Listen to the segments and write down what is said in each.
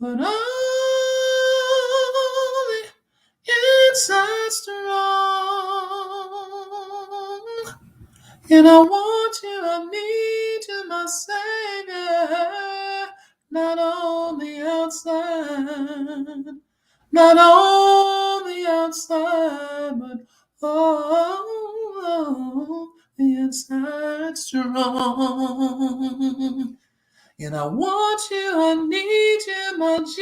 but only inside strong. And I want you, I need you, my Savior, not on the outside, not on the outside, but the inside strong. And I want you, I need you, my Jesus,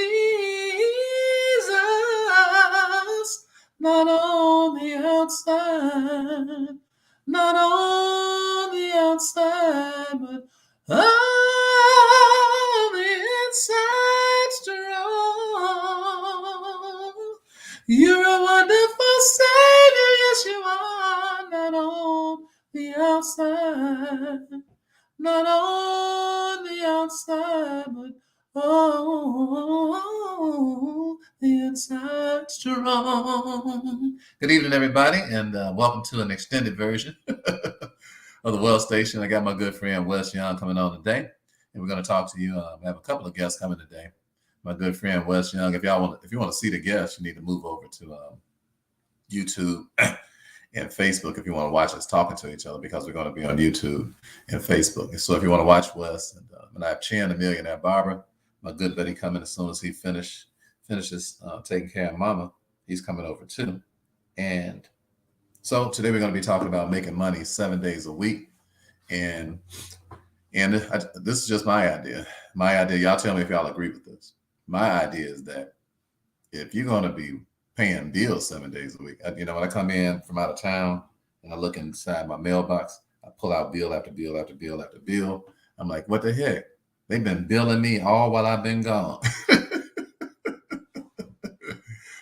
not on the outside, not on the outside, but on the inside strong. You're a wonderful Savior, yes you are, not on the outside, not on the outside, but the inside strong. Good evening, everybody, and welcome to an extended version of the Well Station. I got my good friend Wes Young coming on today, and we're going to talk to you. We have a couple of guests coming today. My good friend Wes Young. If you want to see the guests, you need to move over to YouTube and Facebook if you want to watch us talking to each other, because we're going to be on YouTube and Facebook. So if you want to watch Wes, and I have Chan, the millionaire barber, my good buddy, coming as soon as he finishes taking care of Mama. He's coming over too. And so today we're going to be talking about making money 7 days a week. And this is just my idea. My idea, y'all tell me if y'all agree with this. My idea is that if you're going to be paying bills 7 days a week, when I come in from out of town and I look inside my mailbox, I pull out bill after bill after bill after bill. I'm like, what the heck? They've been billing me all while I've been gone.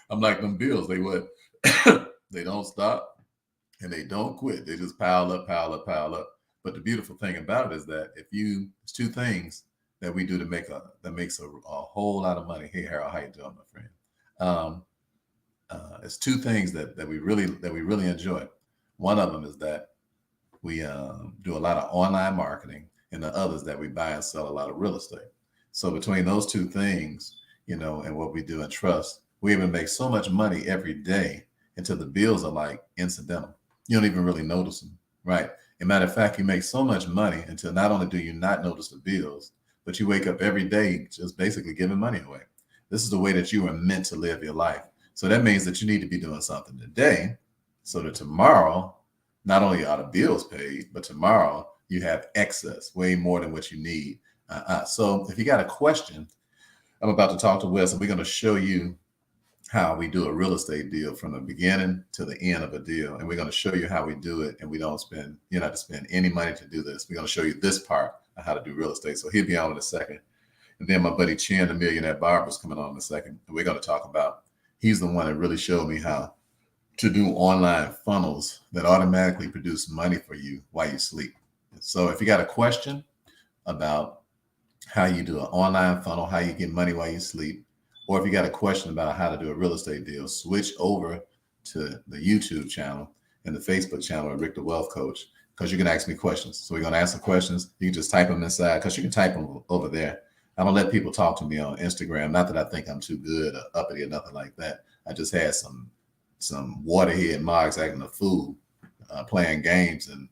I'm like, them bills, they don't stop and they don't quit. They just pile up, pile up, pile up. But the beautiful thing about it is that it's two things that we do that makes a whole lot of money. Hey, Harold, how you doing, my friend? It's two things that we really enjoy. One of them is that we do a lot of online marketing, and the others that we buy and sell a lot of real estate. So between those two things, and what we do in trust, we even make so much money every day until the bills are like incidental. You don't even really notice them, right? As a matter of fact, you make so much money until not only do you not notice the bills, but you wake up every day just basically giving money away. This is the way that you are meant to live your life. So that means that you need to be doing something today so that tomorrow, not only are the bills paid, but tomorrow you have excess, way more than what you need. So if you got a question, I'm about to talk to Wes, and we're going to show you how we do a real estate deal from the beginning to the end of a deal. And we're going to show you how we do it. And we don't spend, you don't have to spend any money to do this. We're going to show you this part of how to do real estate. So he'll be on in a second. And then my buddy Chan, the millionaire barber, is coming on in a second. And we're going to talk about, he's the one that really showed me how to do online funnels that automatically produce money for you while you sleep. So if you got a question about how you do an online funnel, how you get money while you sleep, or if you got a question about how to do a real estate deal, switch over to the YouTube channel and the Facebook channel of Rick the Wealth Coach, because you can ask me questions. So we're going to ask the questions. You can just type them inside, because you can type them over there. I don't let people talk to me on Instagram. Not that I think I'm too good or uppity or nothing like that. I just had some waterhead mogs acting a fool, playing games, and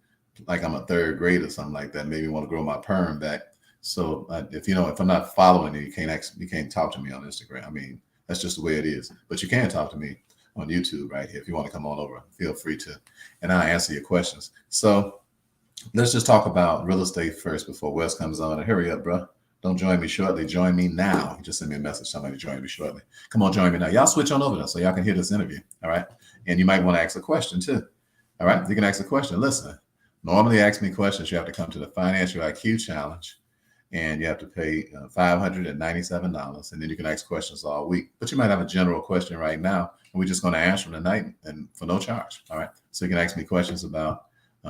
like I'm a third grader or something like that. Maybe want to grow my perm back. So if I'm not following you, you can't talk to me on Instagram. I mean, that's just the way it is. But you can talk to me on YouTube right here. If you want to come on over, feel free to, and I'll answer your questions. So let's just talk about real estate first before Wes comes on. And hurry up, bro. Don't join me shortly. Join me now. He just sent me a message. Somebody join me shortly. Come on, join me now. Y'all switch on over there so y'all can hear this interview. All right. And you might want to ask a question too. All right. You can ask a question. Listen, normally ask me questions. You have to come to the Financial IQ Challenge, and you have to pay $597. And then you can ask questions all week. But you might have a general question right now, and we're just going to answer them tonight and for no charge. All right. So you can ask me questions about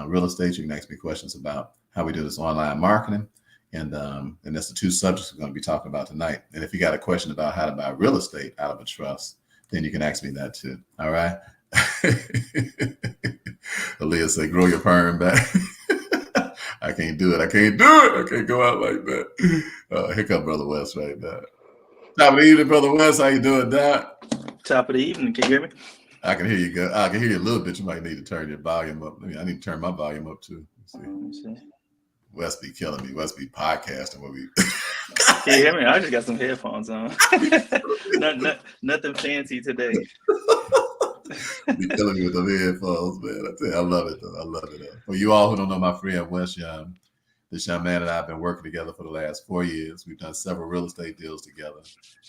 real estate. You can ask me questions about how we do this online marketing. And that's the two subjects we're going to be talking about tonight. And if you got a question about how to buy real estate out of a trust, then you can ask me that too. All right. Aaliyah said, grow your perm back. I can't do it. I can't go out like that. Here come Brother West right now. Top of the evening, Brother West. How you doing, Doc? Top of the evening. Can you hear me? I can hear you good. I can hear you a little bit. You might need to turn your volume up. I need to turn my volume up too. Let me see. West be killing me. West be podcasting when we. Can you hear me? I just got some headphones on. Nothing fancy today. Be killing me with the headphones, man. I tell you, I love it though. I love it. For you all who don't know my friend West Young, this young man and I have been working together for the last 4 years. We've done several real estate deals together,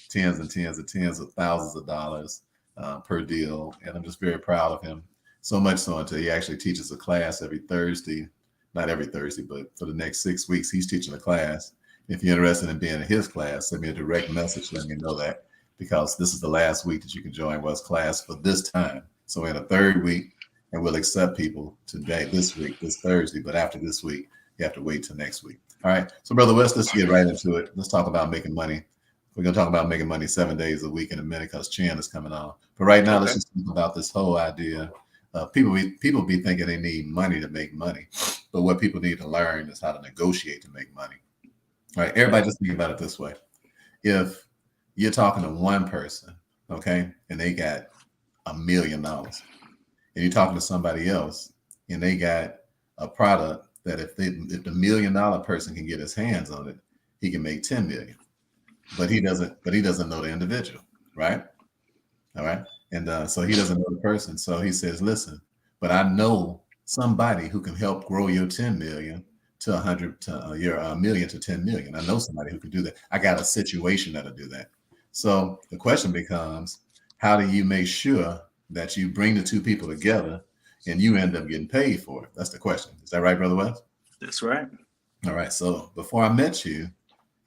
tens and tens and tens of thousands of dollars per deal. And I'm just very proud of him. So much so until he actually teaches a class every Thursday, not every Thursday, but for the next 6 weeks, he's teaching a class. If you're interested in being in his class, send me a direct message. Let me know that, because this is the last week that you can join West's class for this time. So we're in a third week, and we'll accept people today, this week, this Thursday. But after this week, you have to wait till next week. All right. So, Brother West, let's get right into it. Let's talk about making money. We're going to talk about making money 7 days a week in a minute because Chan is coming on. But right now, let's just think about this whole idea. People be thinking they need money to make money. But what people need to learn is how to negotiate to make money. All right. Everybody just think about it this way. If you're talking to one person, okay, and they got $1 million, and you're talking to somebody else and they got a product that if the $1 million person can get his hands on it, he can make 10 million. But he doesn't know the individual, right? All right. And so he doesn't know the person. So he says, listen, but I know somebody who can help grow your 10 million to 100 to your $1 million to 10 million. I know somebody who can do that. I got a situation that'll do that. So the question becomes, how do you make sure that you bring the two people together and you end up getting paid for it? That's the question. Is that right, Brother West? That's right. All right. So before I met you,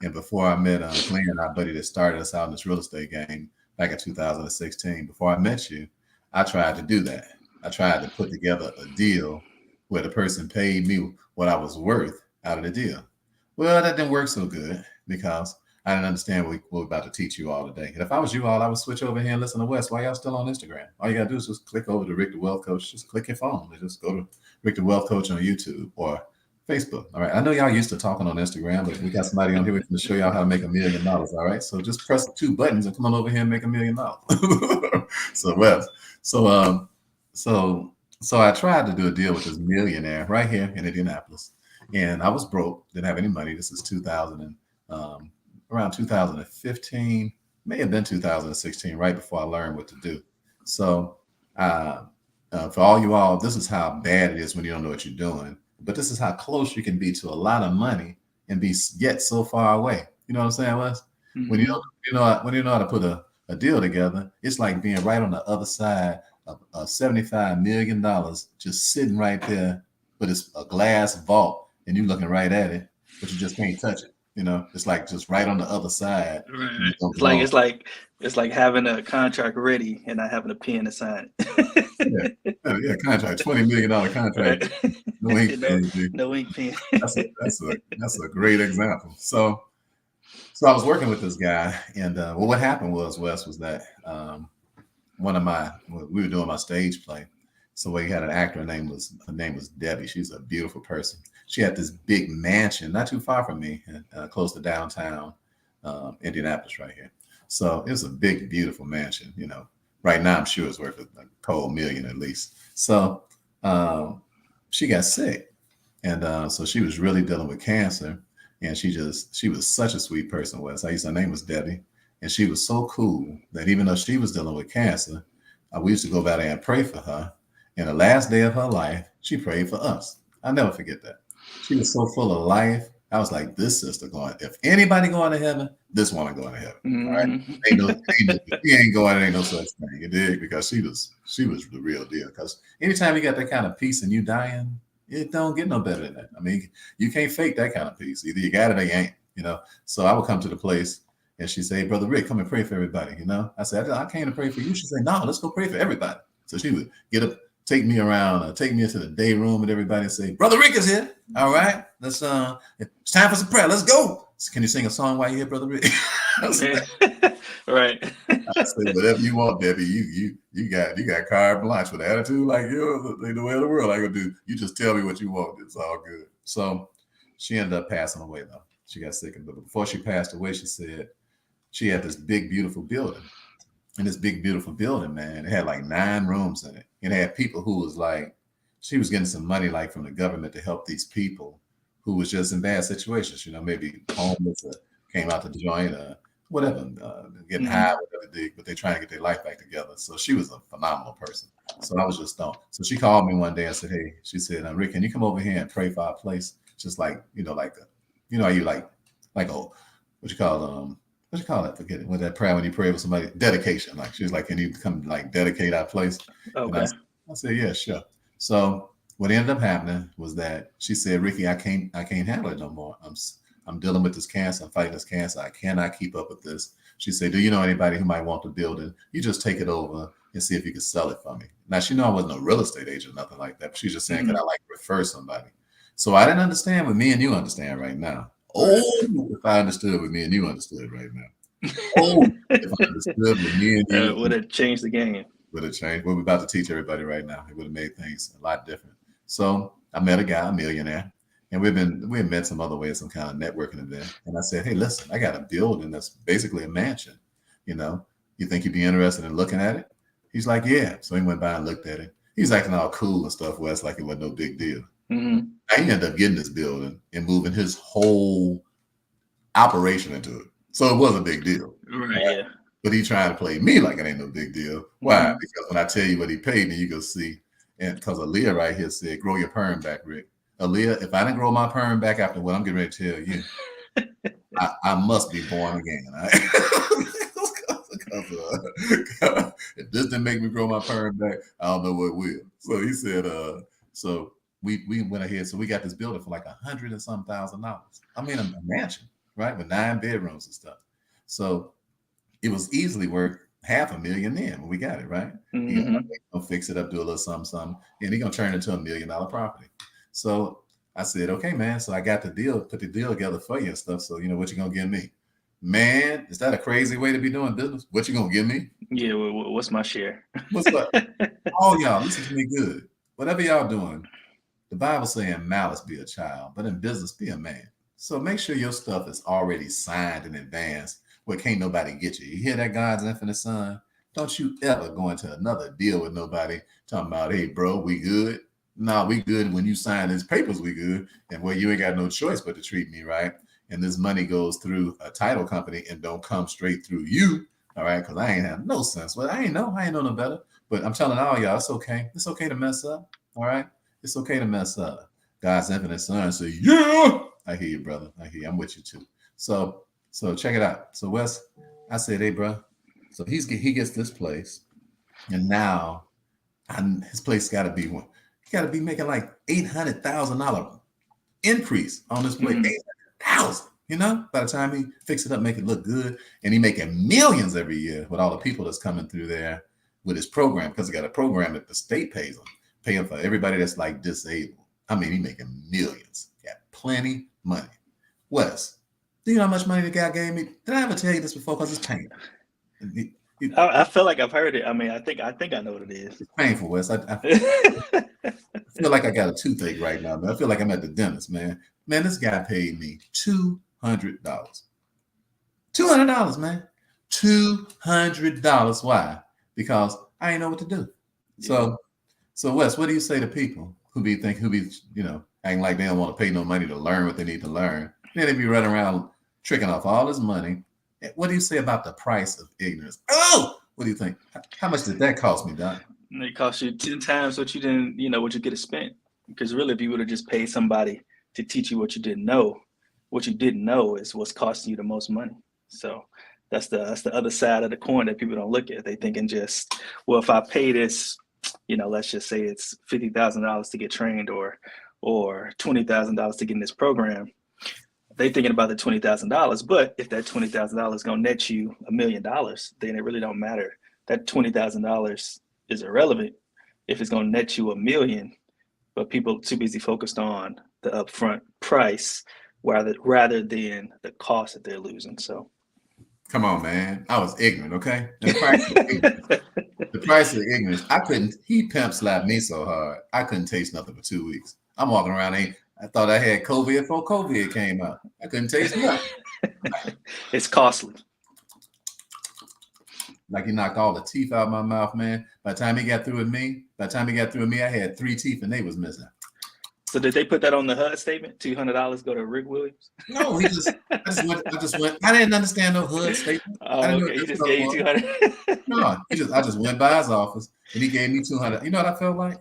and before I met Glenn, our buddy that started us out in this real estate game back in 2016, before I met you, I tried to do that. I tried to put together a deal where the person paid me what I was worth out of the deal. Well, that didn't work so good because I didn't understand what we're about to teach you all today. And if I was you all, I would switch over here and listen to Wes. Why y'all still on Instagram? All you got to do is just click over to Rick the Wealth Coach. Just click your phone and just go to Rick the Wealth Coach on YouTube or Facebook. All right. I know y'all used to talking on Instagram, but we got somebody on here to show y'all how to make $1 million. All right. So just press 2 buttons and come on over here and make $1 million. So Wes. So I tried to do a deal with this millionaire right here in Indianapolis. And I was broke, didn't have any money. This is 2000 and around 2015, may have been 2016, right before I learned what to do. So for all you all, this is how bad it is when you don't know what you're doing. But this is how close you can be to a lot of money and be yet so far away. You know what I'm saying, Wes? Mm-hmm. When you know how to put a deal together, it's like being right on the other side of $75 million, just sitting right there, but it's a glass vault, and you looking right at it, but you just can't touch it. You know, it's like just right on the other side. Right. It's like having a contract ready and not having a pen to sign. yeah, contract, $20 million contract. Right. No ink pen. No ink pen. That's a great example. So I was working with this guy, and what happened was, Wes, was that we were doing my stage play. So we had an actor. Her name was Debbie. She's a beautiful person. She had this big mansion not too far from me, close to downtown Indianapolis, right here. So it was a big, beautiful mansion. You know, right now I'm sure it's worth a cold $1 million at least. So she got sick, and so she was really dealing with cancer. And she was such a sweet person. Her name was Debbie, and she was so cool that even though she was dealing with cancer, we used to go by there and pray for her. And the last day of her life, she prayed for us. I'll never forget that. She was so full of life. I was like, this sister going, if anybody going to heaven, this woman going to heaven. Mm-hmm. All right. She ain't going, ain't no such thing. You dig? Because she was the real deal. Because anytime you got that kind of peace and you dying, it don't get no better than that. I mean, you can't fake that kind of peace. Either you got it or you ain't, you know. So I would come to the place and she'd say, Brother Rick, come and pray for everybody, you know. I said, I came to pray for you. She'd say, no, let's go pray for everybody. So she would get up, take me around, take me into the day room with everybody and say, Brother Rick is here. All right, let's it's time for some prayer. Let's go. Can you sing a song while you're here, Brother Rick? Right. I say, whatever you want, Debbie. You got carte blanche with attitude like you're the way of the world. I go do. You just tell me what you want. It's all good. So she ended up passing away though. She got sick, but before she passed away, she said, she had this big, beautiful building. And this big, beautiful building, man, it had like 9 rooms in it. And it had people who was like, she was getting some money like from the government to help these people who was just in bad situations, maybe homeless or came out to join whatever, getting high, whatever they did, but they trying to get their life back together. So she was a phenomenal person. So I was just stoned. So she called me one day and said, hey, she said, Rick, can you come over here and pray for our place? Just like, how you like, oh, what you call it? Forget it. With that prayer when you pray with somebody, dedication. Like she was like, can you come like dedicate our place? Okay. And I said, yeah, sure. So what ended up happening was that she said, Ricky, I can't handle it no more. I'm dealing with this cancer. I'm fighting this cancer. I cannot keep up with this. She said, do you know anybody who might want the building? You just take it over and see if you can sell it for me. Now, she knew I wasn't a real estate agent, nothing like that. But she's just saying, could I like refer somebody? So I didn't understand what me and you understand right now. Oh, if I understood what me and you understood right now. Oh, if I understood what me and you would have changed the game. Would have changed. What we're about to teach everybody right now. It would have made things a lot different. So I met a guy, a millionaire, and we had met some other way, some kind of networking event. And I said, hey, listen, I got a building that's basically a mansion. You think you'd be interested in looking at it? He's like, yeah. So he went by and looked at it. He's acting all cool and stuff, Wes, like it wasn't no big deal. I ended up getting this building and moving his whole operation into it. So it was a big deal. Right, yeah. But he trying to play me like it ain't no big deal. Why? Because when I tell you what he paid me, you go see. And because Aaliyah right here said, grow your perm back, Rick. Aaliyah, if I didn't grow my perm back after what I'm getting ready to tell you, I must be born again. If this didn't make me grow my perm back, I don't know what will. So he said, so we went ahead. So we got this building for like $100 and some thousand. I mean, a mansion, right? With 9 bedrooms and stuff. So it was easily worth $500,000 then when we got it, right? He's gonna fix it up, do a little something, and he's gonna turn it into $1 million property. So I said, okay, man. So I got the deal, put the deal together for you and stuff. So what you gonna give me? Man, is that a crazy way to be doing business? What you gonna give me? Yeah, what's my share? What's up? All y'all, listen to me good. Whatever y'all doing, the Bible saying malice be a child, but in business be a man. So make sure your stuff is already signed in advance where can't nobody get you. You hear that, God's infinite son? Don't you ever go into another deal with nobody talking about, hey, bro, we good? No, we good. When you sign these papers, we good. And well, you ain't got no choice but to treat me right. And this money goes through a title company and don't come straight through you. All right. Because I ain't have no sense. Well, I ain't know no better. But I'm telling all y'all, it's okay. It's okay to mess up. All right. It's okay to mess up. God's infinite son say, yeah. I hear you, brother. I hear you. I'm with you too. So check it out. So Wes, I said, hey, bro. So he gets this place. And now his place got to be one. He got to be making like $800,000 increase on this place. 800,000, by the time he fix it up, make it look good. And he making millions every year with all the people that's coming through there with his program, because he got a program that the state pays him, paying for everybody that's like disabled. I mean, he making millions. Got plenty money. Wes, do you know how much money the guy gave me? Did I ever tell you this before? Because it's painful. I feel like I've heard it. I mean, I think I know what it is. It's painful, Wes. I feel like I got a toothache right now, man. I feel like I'm at the dentist, man. Man, this guy paid me $200. $200, man. $200. Why? Because I ain't know what to do. Yeah. So Wes, what do you say to people who be acting like they don't want to pay no money to learn what they need to learn? Then they be running around tricking off all this money. What do you say about the price of ignorance? Oh, what do you think? How much did that cost me, Doc? It cost you 10 times what you didn't, what you could have spent. Because really, if you would have just paid somebody to teach you what you didn't know is what's costing you the most money. So that's the other side of the coin that people don't look at. They thinking just, well, if I pay this, let's just say it's $50,000 to get trained or $20,000 to get in this program. They thinking about the $20,000, but if that $20,000 is gonna net you $1 million, then it really don't matter. That $20,000 is irrelevant if it's gonna net you $1 million, but people too busy focused on the upfront price rather than the cost that they're losing. So, come on, man, I was ignorant, okay? And the price of ignorance. He pimp slapped me so hard, I couldn't taste nothing for 2 weeks. I'm walking around, I thought I had COVID before COVID came out. I couldn't taste nothing. It's costly. like he knocked all the teeth out of my mouth, man. By the time he got through with me, I had 3 teeth and they was missing. So did they put that on the HUD statement? $200 go to Rick Williams? No, I just went. I didn't understand no HUD statement. Oh, okay. He just gave you 200. No, I just went by his office and he gave me 200. You know what I felt like?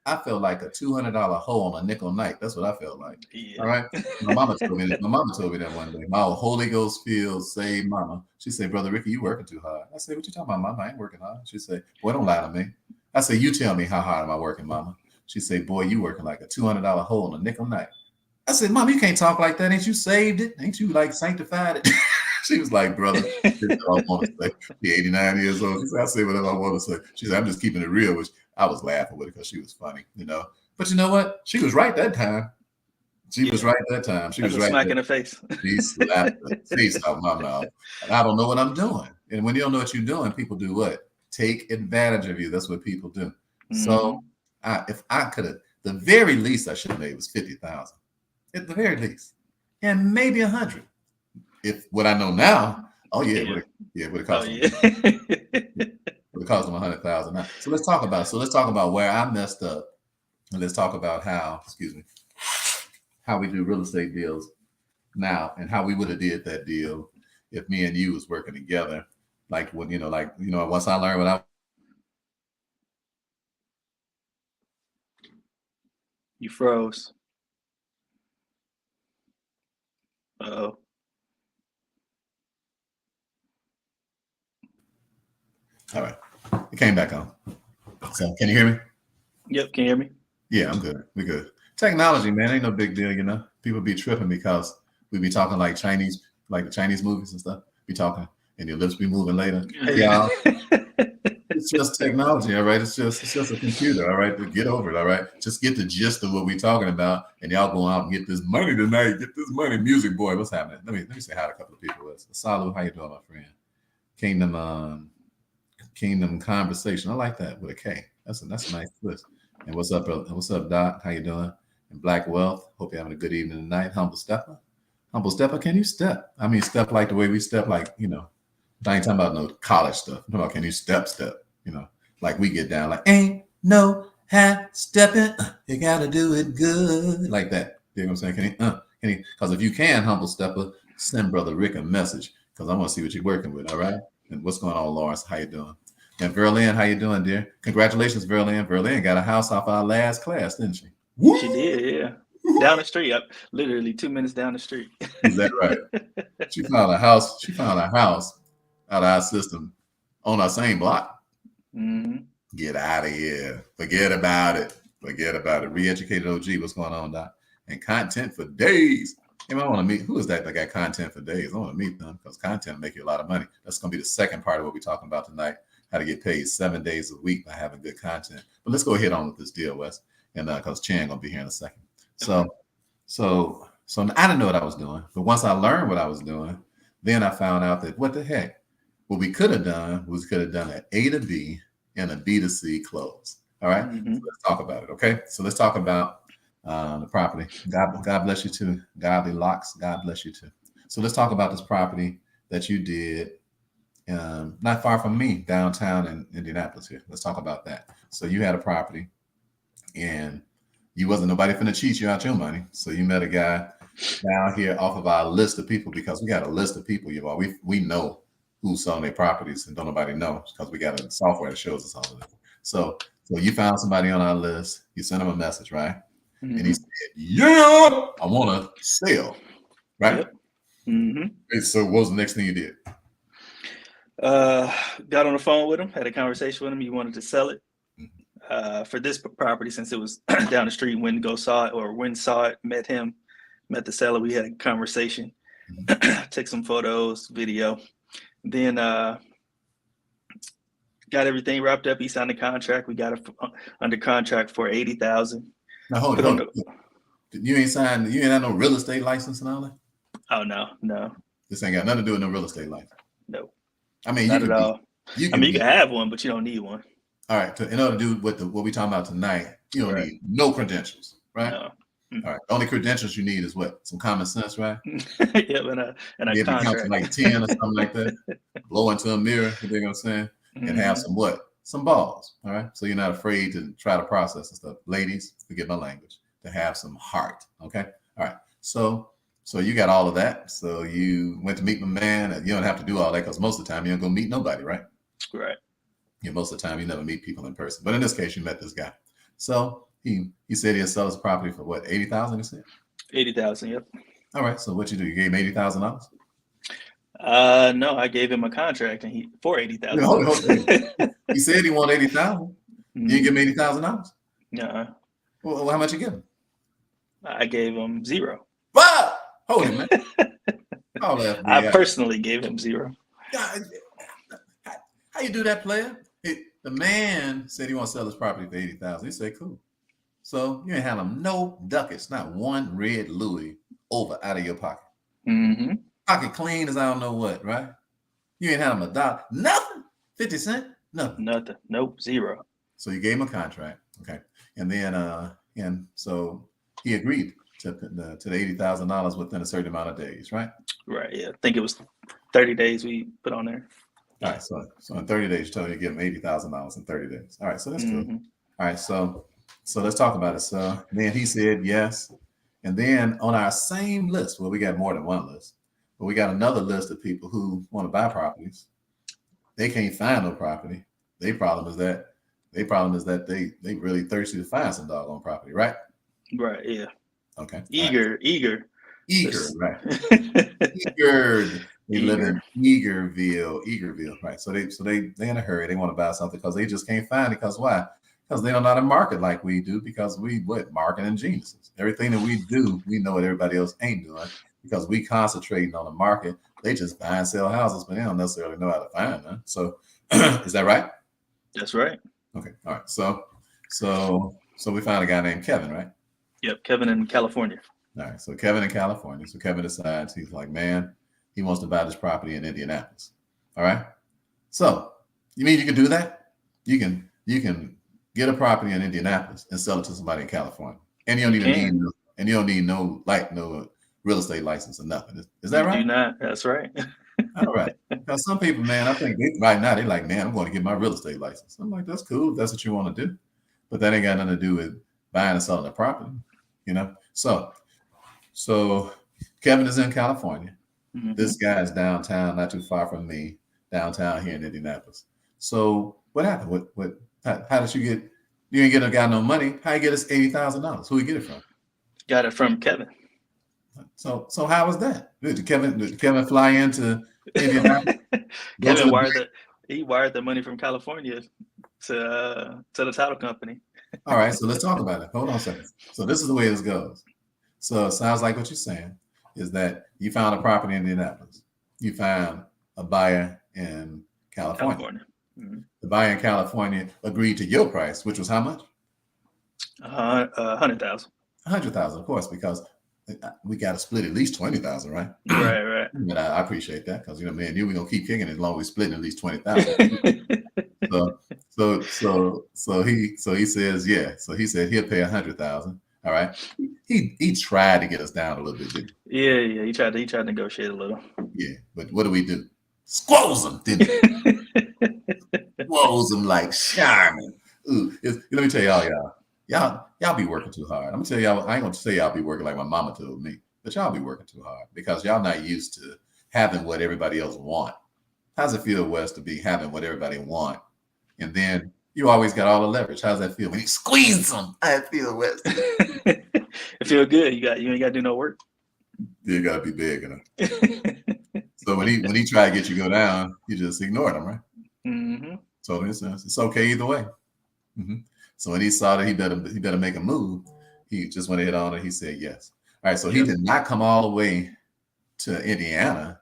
I felt like a $200 hole on a nickel night. That's what I felt like. Yeah. All right. My mama told me that one day. My Holy Ghost filled saved mama. She said, "Brother Ricky, you working too hard." I said, "What you talking about, Mama? I ain't working hard." She said, "Boy, don't lie to me." I said, "You tell me how hard am I working, Mama?" She said, "Boy, you working like a $200 hole on a nickel night." I said, "Mom, you can't talk like that. Ain't you saved it? Ain't you like sanctified it?" She was like, "Brother, this is what I want to say." She's 89 years old. She said, "I say whatever I want to say." She said, "I'm just keeping it real," which I was laughing with her because she was funny, you know. But you know what? She was right that time. She was right that time. She That's was right. Smack in the face. She slapped the face out of my mouth. And I don't know what I'm doing. And when you don't know what you're doing, people do what? Take advantage of you. That's what people do. So if I could have, the very least I should have made was 50,000. At the very least. And maybe 100. If what I know now, oh yeah, it would have cost them. Would have cost them 100,000 now. So let's talk about where I messed up. And let's talk about how we do real estate deals now and how we would have did that deal if me and you was working together. Like when, once I learned what You froze. Uh-oh. All right. It came back on. So can you hear me? Yep, can you hear me? Yeah, I'm good. We're good. Technology, man, ain't no big deal, you know. People be tripping because we be talking like the Chinese movies and stuff. Be talking and your lips be moving later. Yeah. It's just technology, all right? It's just a computer, all right? Get over it, all right? Just get the gist of what we're talking about, and y'all go out and get this money tonight. Get this money, music boy. What's happening? Let me say hi to a couple of people. Salu, how you doing, my friend? Kingdom Conversation. I like that with a K. That's a nice twist. And what's up, Doc? How you doing? And Black Wealth. Hope you're having a good evening tonight. Humble Stepper, can you step? I mean, step like the way we step, like, you know. I ain't talking about no college stuff. I'm talking about can you step, you know, like we get down, like ain't no half stepping. You gotta do it good, like that. You know what I'm saying? Can he? Because if you can, Humble Stepper, send Brother Rick a message because I want to see what you're working with. All right. And what's going on, Lawrence? How you doing? And Verlin, how you doing, dear? Congratulations, Verlin. Verlin got a house off our last class, didn't she? She did, yeah. Down the street, up literally 2 minutes down the street. Is that right? She found a house. Out of our system on our same block. Mm-hmm. Get out of here. Forget about it. Re-educated OG. What's going on, Doc? And content for days. Hey, I want to meet. Who is that got content for days? I want to meet them because content will make you a lot of money. That's going to be the second part of what we're talking about tonight. How to get paid 7 days a week by having good content. But let's go ahead on with this deal, Wes. And because Chan going to be here in a second. So I didn't know what I was doing. But once I learned what I was doing, then I found out that what the heck? What we could have done was an A to B and a B to C close. All right. Mm-hmm. So let's talk about it. Okay. So let's talk about the property. God bless you too. Godly locks. God bless you too. So let's talk about this property that you did not far from me downtown in Indianapolis here. Let's talk about that. So you had a property and you wasn't nobody finna cheat you out your money. So you met a guy down here off of our list of people because we got a list of people, you know, we know who's selling their properties and don't nobody know because we got a software that shows us all of it. So you found somebody on our list, you sent him a message, right? Mm-hmm. And he said, yeah, I want to sell, right? Yep. Mm-hmm. And so what was the next thing you did? Got on the phone with him, had a conversation with him. He wanted to sell it. For this property, since it was down the street, when saw it, met the seller. We had a conversation, took some photos, video. Then got everything wrapped up. He signed the contract. We got it under contract for $80,000. Now hold on. You ain't had no real estate license and all that? Oh no. This ain't got nothing to do with no real estate license. No. I mean, not at all. You can have one, but you don't need one. All right. In order to do what we talking about tonight, you don't need no credentials, right? No. All right. The only credentials you need is what? Some common sense, right? Yep, and a Be able to count to contract. like 10 or something like that. Blow into a mirror, you know what I'm saying? And have some what? Some balls. All right. So you're not afraid to try to process and stuff. Ladies, forget my language, to have some heart. Okay. All right. So you got all of that. So you went to meet my man. You don't have to do all that because most of the time you don't go meet nobody, right? Right. Yeah, most of the time you never meet people in person. But in this case, you met this guy. So he said he'd sell his property for what, 80,000, he said? 80,000. Yep. All right. So what you do? You gave him $80,000? No, I gave him a contract and for 80,000. Hold on. He said he wanted 80,000. You didn't give him $80,000? No. Well, how much you give him? I gave him zero. Wow! Hold it, man. I personally gave him zero. How you do that, player? The man said he wants to sell his property for 80,000. He said, cool. So you ain't had him no ducats, not one red Louis over out of your pocket. Mm-hmm. Pocket clean as I don't know what, right? You ain't had him a dollar, nothing, 50 cents, nothing. Nothing. Nope, zero. So you gave him a contract, okay, and then and so he agreed to the $80,000 within a certain amount of days, right? Right. Yeah, I think it was 30 days we put on there. All right, so in 30 days, you told you give him $80,000 in 30 days. All right, so that's good. All right, so let's talk about it. So then he said yes, and then on our same list, well, we got more than one list, but we got another list of people who want to buy properties. They can't find no property. Their problem is that they really thirsty to find some doggone property, right? Right. Yeah. Okay. Eager, right? Eager. They live in Eagerville, right? So they in a hurry. They want to buy something because they just can't find it. Because why? Because they don't know how to market like we do. Because we marketing geniuses. Everything that we do, we know what everybody else ain't doing. Because we concentrating on the market. They just buy and sell houses, but they don't necessarily know how to find them. So is that right? That's right. Okay. All right. So we found a guy named Kevin, right? Yep. Kevin in California. All right. So Kevin in California. So Kevin decides, he's like, man, he wants to buy this property in Indianapolis. All right. So you mean you can do that? You can get a property in Indianapolis and sell it to somebody in California. And you don't need no real estate license or nothing. Is that right? Do not. That's right. All right. Because some people, man, I think right now they're like, man, I'm going to get my real estate license. I'm like, that's cool if that's what you want to do. But that ain't got nothing to do with buying and selling the property, you know? So Kevin is in California. Mm-hmm. This guy is downtown, not too far from me, downtown here in Indianapolis. So what happened? How did you ain't get a guy no money? How you get us $80,000? Who you get it from? Got it from Kevin. So how was that? Did Kevin fly into Indianapolis? Kevin wired the money from California to the title company. All right, so let's talk about it. Hold on a second. So this is the way this goes. So it sounds like what you're saying is that you found a property in Indianapolis. You found a buyer in California. Mm-hmm. The buyer in California agreed to your price, which was how much? 100,000. 100,000, of course, because we got to split at least 20,000, right? Right. And I appreciate that because me and you, we're gonna keep kicking it as long as we split at least 20,000. so he says yeah. So he said he'll pay 100,000. All right. He tried to get us down a little bit, didn't he? Yeah. He tried to negotiate a little. Yeah, but what do we do? Squoze him, didn't we? Squoze him like Charmin. Let me tell y'all be working too hard. I'm gonna tell y'all, I ain't gonna say y'all be working like my mama told me, but y'all be working too hard because y'all not used to having what everybody else want. How's it feel, Wes, to be having what everybody want? And then you always got all the leverage. How's that feel when you squeeze them? How it feel, Wes? It feel good. You ain't gotta do no work. You gotta be big enough. So when he tried to get you to go down, you just ignored him, right? Mm-hmm. So it's okay either way. Mm-hmm. So when he saw that he better make a move, he just went ahead on it. He said yes. All right. So he did not come all the way to Indiana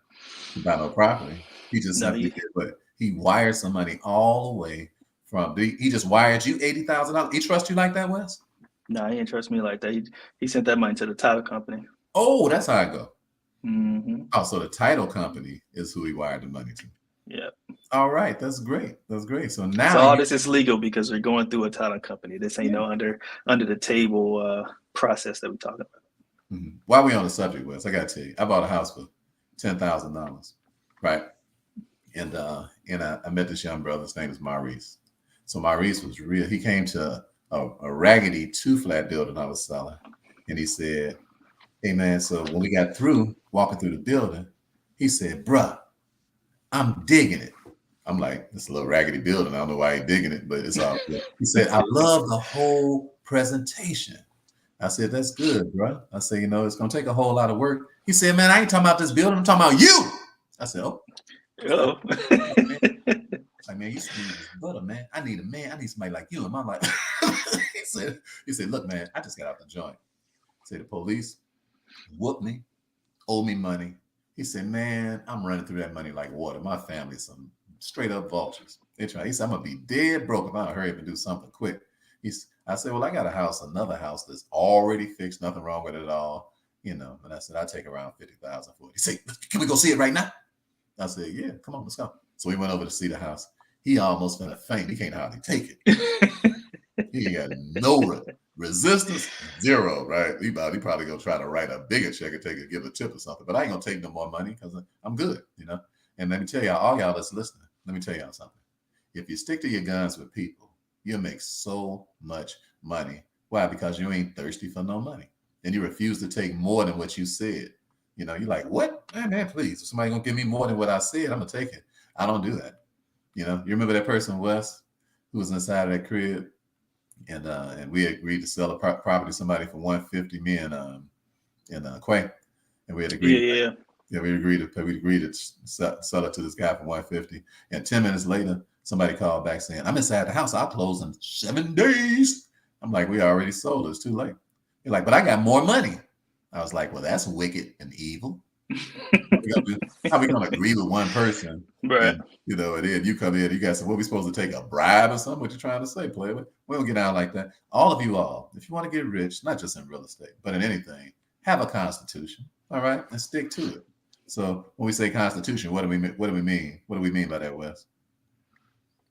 to buy no property. He just simply did what? He wired some money all the way from. He just wired you $80,000. He trust you like that, Wes? No, he didn't trust me like that. He sent that money to the title company. Oh, that's how it go. Mm-hmm. Oh, so the title company is who he wired the money to. Yeah. All right, that's great. So now all this is legal because we're going through a title company. This ain't no under the table process that we're talking about. Mm-hmm. While we on the subject, Wes, I gotta tell you, I bought a house for $10,000, right? And I met this young brother. His name is Maurice. So Maurice was real. He came to a raggedy 2-flat building I was selling, and he said, "Hey man, so when we got through walking through the building, he said, bruh, I'm digging it." I'm like, "It's a little raggedy building. I don't know why he's digging it, but it's all good." He said, "I love the whole presentation." I said, "That's good, bro." I said, "It's going to take a whole lot of work." He said, "Man, I ain't talking about this building. I'm talking about you." I said, "Oh." Oh. Like, "Man, you see this butter, man. I need a man. I need somebody like you." And I'm like, he said, "Look, man, I just got out the joint." Say the police whooped me, owe me money. He said, "Man, I'm running through that money like water. My family's some straight up vultures." He said, "I'm gonna be dead broke if I don't hurry up and do something quick." I said, "Well, I got another house that's already fixed, nothing wrong with it at all, And I said, "I'll take around 50,000 for it." He said, "Can we go see it right now?" I said, "Yeah, come on, let's go." So we went over to see the house. He almost finna faint. He can't hardly take it. He got no resistance, zero, right? He probably gonna try to write a bigger check and give a tip or something. But I ain't gonna take no more money because I'm good, And let me tell y'all, all y'all that's listening, let me tell y'all something. If you stick to your guns with people, you'll make so much money. Why? Because you ain't thirsty for no money. And you refuse to take more than what you said. You're like, "What? Man, please. If somebody gonna give me more than what I said, I'm gonna take it." I don't do that. You remember that person, Wes, who was inside of that crib? And we agreed to sell a property to somebody for $150 million in Quay. And we had agreed. Yeah, we agreed to sell it to this guy for $150. And 10 minutes later, somebody called back saying, "I'm inside the house. I'll close in 7 days." I'm like, "We already sold it. It's too late." You're like, "But I got more money." I was like, "Well, that's wicked and evil." How we gonna agree with one person? Right. And then you come in, you guys say, "What, we supposed to take a bribe or something?" What you trying to say, player? We don't get out like that. All of you if you want to get rich, not just in real estate, but in anything, have a constitution, all right, and stick to it. So when we say constitution, what do we mean? What do we mean by that, Wes?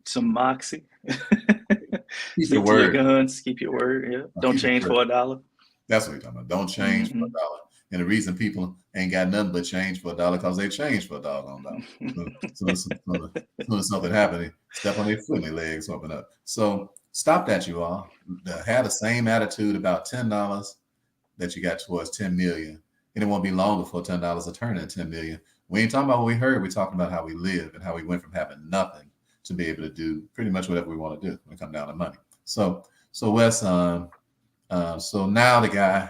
Some moxie. Keep Stick your to your word. guns. Keep your word. Yeah. Don't change for $1. That's what we're talking about. Don't change for $1. And the reason people ain't got nothing but change for $1 because they change for $1. So as soon as something happened, they step on their foot and their legs open up. So stop that, you all. Have the same attitude about $10 that you got towards 10 million. And it won't be long before $10 will turn into 10 million. We ain't talking about what we heard. We're talking about how we live and how we went from having nothing to be able to do pretty much whatever we want to do when it comes down to money. So Wes, so now the guy,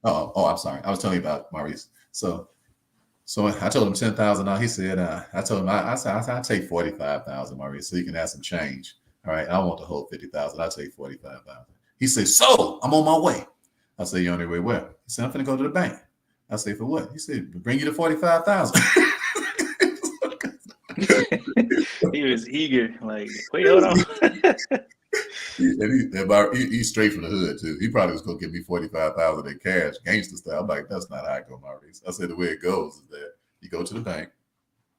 I'm sorry. I was telling you about Maurice. So I told him $10,000. He said, I told him, I said, I'll take 45,000, Maurice, so you can have some change. All right. I want the whole 50,000. I'll take 45,000. He said, "So I'm on my way." I said, "You on your way where?" He said, "I'm going to go to the bank." I said, "For what?" He said, "Bring you the 45,000. He was eager. Like, wait, hold on. He's straight from the hood too. He probably was gonna give me 45,000 in cash, gangster style. I'm like, "That's not how I go, Maurice." I said, "The way it goes is that you go to the bank,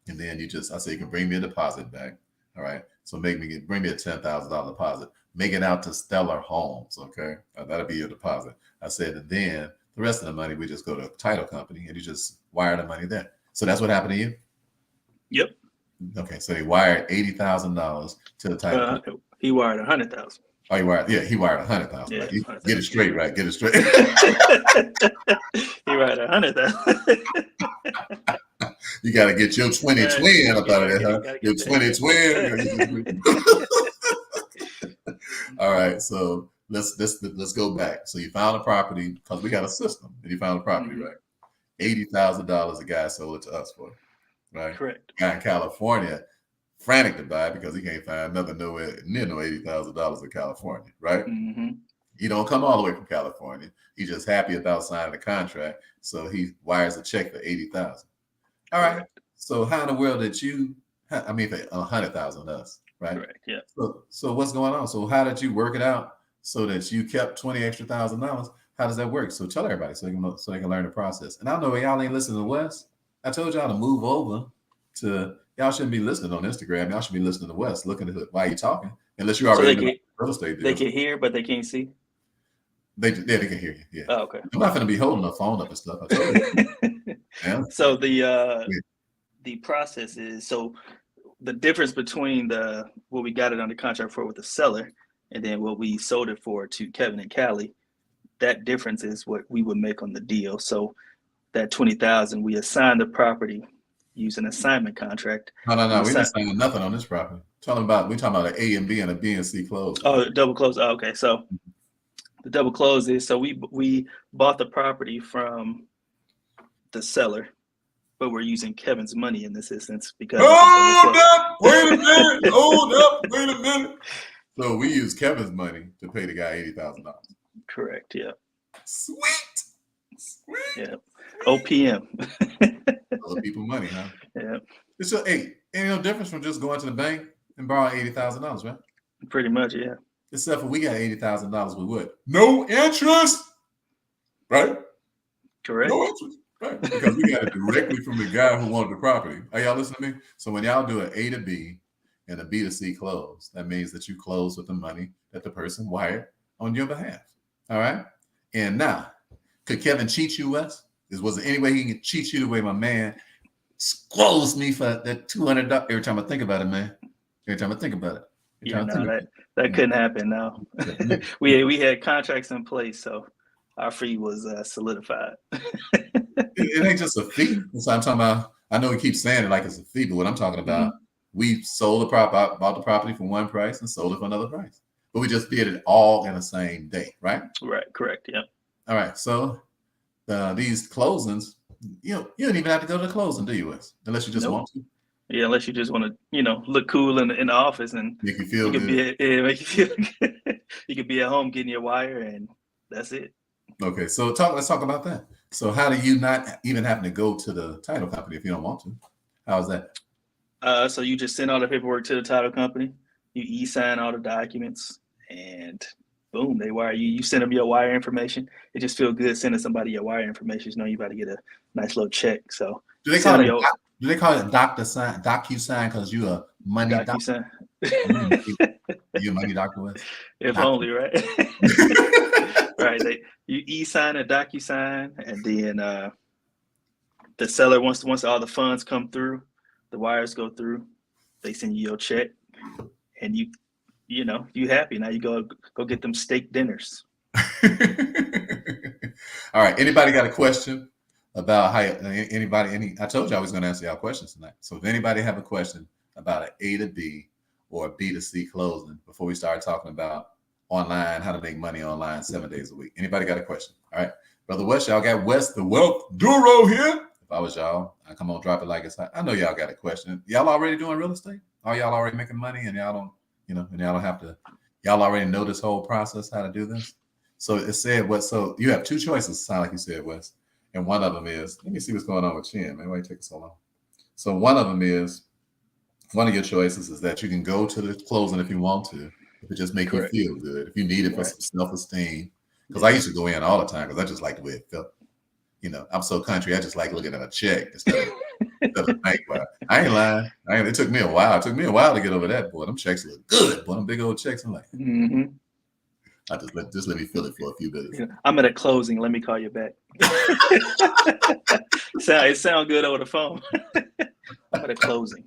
and then I say, you can bring me a deposit back. All right. So bring me a $10,000 deposit. Make it out to Stellar Homes. Okay, that'll be your deposit." I said, and then the rest of the money we just go to a title company, and you just wire the money there. So that's what happened to you. Yep. Okay, so they wired $80,000 to the title company. He wired 100,000. Oh, he wired 100,000. Yeah, right? Get it straight, right? Get it straight. He wired 100,000. You got to get your 20 twin up out of there, huh? Your 20 twin. All right, so let's go back. So you found a property because we got a system, and you found a property, right? $80,000 a guy sold it to us for, right? Correct. Guy in California, frantic to buy because he can't find nothing nowhere near no $80,000 in California, right? Mm-hmm. He don't come all the way from California. He's just happy about signing a contract, so he wires a check for $80,000. All right. Correct. So how in the world did you? I mean, for $100,000 us, right? Correct. Yeah. So what's going on? So how did you work it out so that you kept $20,000 extra? How does that work? So tell everybody so they can learn the process. And I know y'all ain't listening to Wes. I told y'all to move over to. Y'all shouldn't be listening on Instagram. Y'all should be listening to Wes, looking at while you're talking, unless you already so real estate deals. They can hear, but they can't see. They can hear you. Yeah. Oh, okay. I'm not going to be holding the phone up and stuff. I told you. Yeah. So the process is, so the difference between what we got it under contract for with the seller and then what we sold it for to Kevin and Callie, that difference is what we would make on the deal. So that 20,000, we assign the property using an assignment contract. No. We didn't sign nothing on this property. We talking about an A and B and a B and C close. Oh, double close. Oh, okay. So the double close is, so we bought the property from the seller, but we're using Kevin's money in this instance because. Hold up! Wait a minute! Hold up! Wait a minute! So we use Kevin's money to pay the guy $80,000. Correct. Yeah. Sweet. Yeah. OPM. Other people money, huh? Yeah. It's ain't no difference from just going to the bank and borrowing $80,000, right? Pretty much, yeah. Except for we got $80,000 with what? No interest, right? Correct. No interest, right? Because we got it directly from the guy who wanted the property. Are y'all listening to me? So when y'all do an A to B and a B to C close, that means that you close with the money that the person wired on your behalf. All right. And now, could Kevin cheat you, Wes? Was there any way he can cheat you the way my man squoze me for that $200? Every time I think about it, man. Every time I think about it. Yeah, no, that couldn't happen. No, we had contracts in place, so our fee was solidified. It ain't just a fee. So I'm talking about. I know we keep saying it like it's a fee, but what I'm talking about, we sold the property, bought the property for one price and sold it for another price. But we just did it all in the same day, right? Right. Correct. Yeah. All right. So these closings, you don't even have to go to the closing, do you, Wes? Unless you just want to. Yeah, unless you just want to, look cool in the office and make you feel good. Make you feel good. You could be at home getting your wire, and that's it. Okay, so let's talk about that. So how do you not even having to go to the title company if you don't want to? How's that? So you just send all the paperwork to the title company. You e-sign all the documents, and boom, they wire you. You send them your wire information. It just feels good sending somebody your wire information. You about to get a nice little check. So do they call it DocuSign because you a money doctor? You a money doctor, Wes? If doctor. Only, right? Right. You e-sign a DocuSign, and then the seller once all the funds come through, the wires go through, they send you your check, and you happy. Now you go get them steak dinners. All right. Anybody got a question about how I told you I was going to answer y'all questions tonight. So if anybody have a question about an A to B or a B to C closing before we start talking about online, how to make money online 7 days a week. Anybody got a question? All right. Brother Wes, y'all got Wes the Wealth Guru here. If I was y'all, I come on, drop it like it's hot. I know y'all got a question. Y'all already doing real estate? Are y'all already making money and y'all don't, and y'all don't have to, y'all already know this whole process, how to do this? So it said so you have two choices, sound like you said, Wes. And one of them is, let me see what's going on with Chin, man. Why you take so long? So one of your choices is that you can go to the closing if you want to, if it just make you feel good, if you need it for some self-esteem. Because I used to go in all the time because I just like the way it felt. I'm so country. I just like looking at a check instead of a bank. I ain't lying. It took me a while. It took me a while to get over that, boy. Them checks look good, boy. Them big old checks. I'm like, I just let me feel it for a few minutes. I'm at a closing. Let me call you back. It sounds good over the phone. I'm at a closing.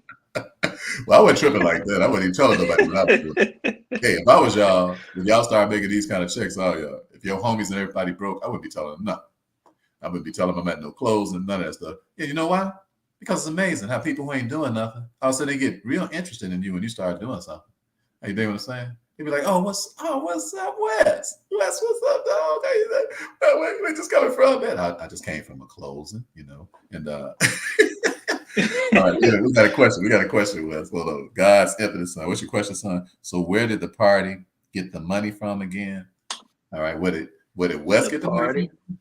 Well, I wasn't tripping like that. I wasn't even telling nobody what I was doing. Hey, if I was y'all, if y'all start making these kind of checks, if your homies and everybody broke, I wouldn't be telling them nothing. I wouldn't be telling them I'm at no clothes and none of that stuff. Yeah, you know why? Because it's amazing how people who ain't doing nothing, all of a sudden they get real interested in you when you start doing something. Hey, you dig what I'm saying? They'd be like, what's up, Wes? Wes, what's up, dog? Where just coming from, man? I just came from a closing, and all right, yeah, we got a question, Wes. Hold on. God's infinite son. What's your question, son? So where did the party get the money from again? All right, where did Wes get the money from?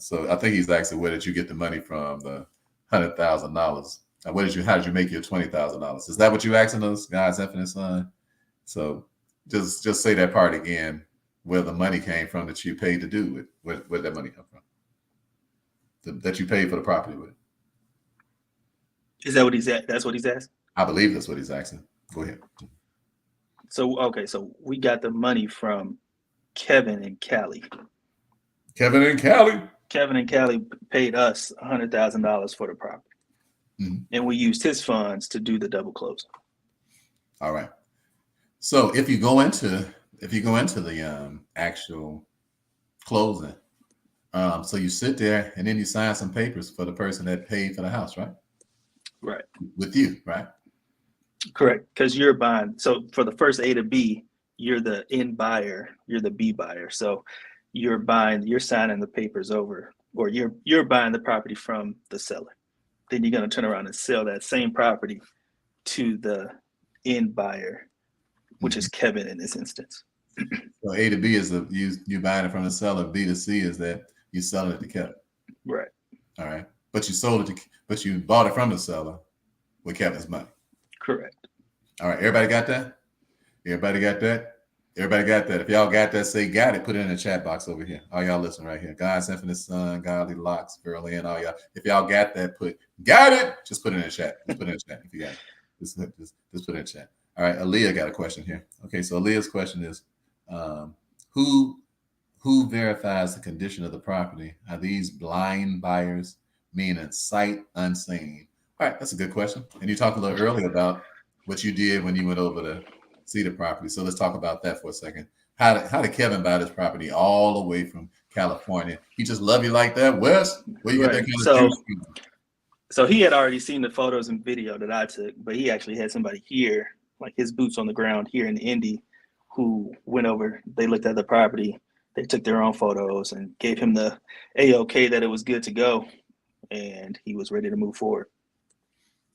So I think he's asking, where did you get the money from? The $100,000. How did you make your $20,000? Is that what you asking us, God's infinite son? So just say that part again, where the money came from that you paid to do it. Where did that money come from? That you paid for the property with. Is that what he's at? That's what he's asking? I believe that's what he's asking. Go ahead. So we got the money from Kevin and Callie. Kevin and Callie. Kevin and Callie paid us $100,000 for the property, and we used his funds to do the double close. All right. So if you go into the actual closing, so you sit there and then you sign some papers for the person that paid for the house, right? Right. With you, right? Correct. Because you're buying. So for the first A to B, you're the end buyer, you're the B buyer. So you're signing the papers over, or you're buying the property from the seller. Then you're going to turn around and sell that same property to the end buyer, which is Kevin in this instance. So A to B is you buying it from the seller. B to C is that you selling it to Kevin. Right. All right. But you bought it from the seller with Kevin's money. Correct. All right. Everybody got that? Everybody got that? Everybody got that? If y'all got that, say got it. Put it in the chat box over here. All y'all listen right here. God's Infinite Son, Godly Locks, Girl in, all y'all. If y'all got that, got it. Just put it in the chat. Just put it in the chat if you got it. Just put it in the chat. All right. Aaliyah got a question here. Okay. So Aaliyah's question is, who verifies the condition of the property? Are these blind buyers, meaning sight unseen? All right. That's a good question. And you talked a little earlier about what you did when you went over to see the property. So let's talk about that for a second. How did Kevin buy this property all the way from California? He just love you like that, Wes? Where you get that kind of juice? So he had already seen the photos and video that I took, but he actually had somebody here, like his boots on the ground here in Indy, who went over. They looked at the property. They took their own photos and gave him the A-OK that it was good to go, and he was ready to move forward.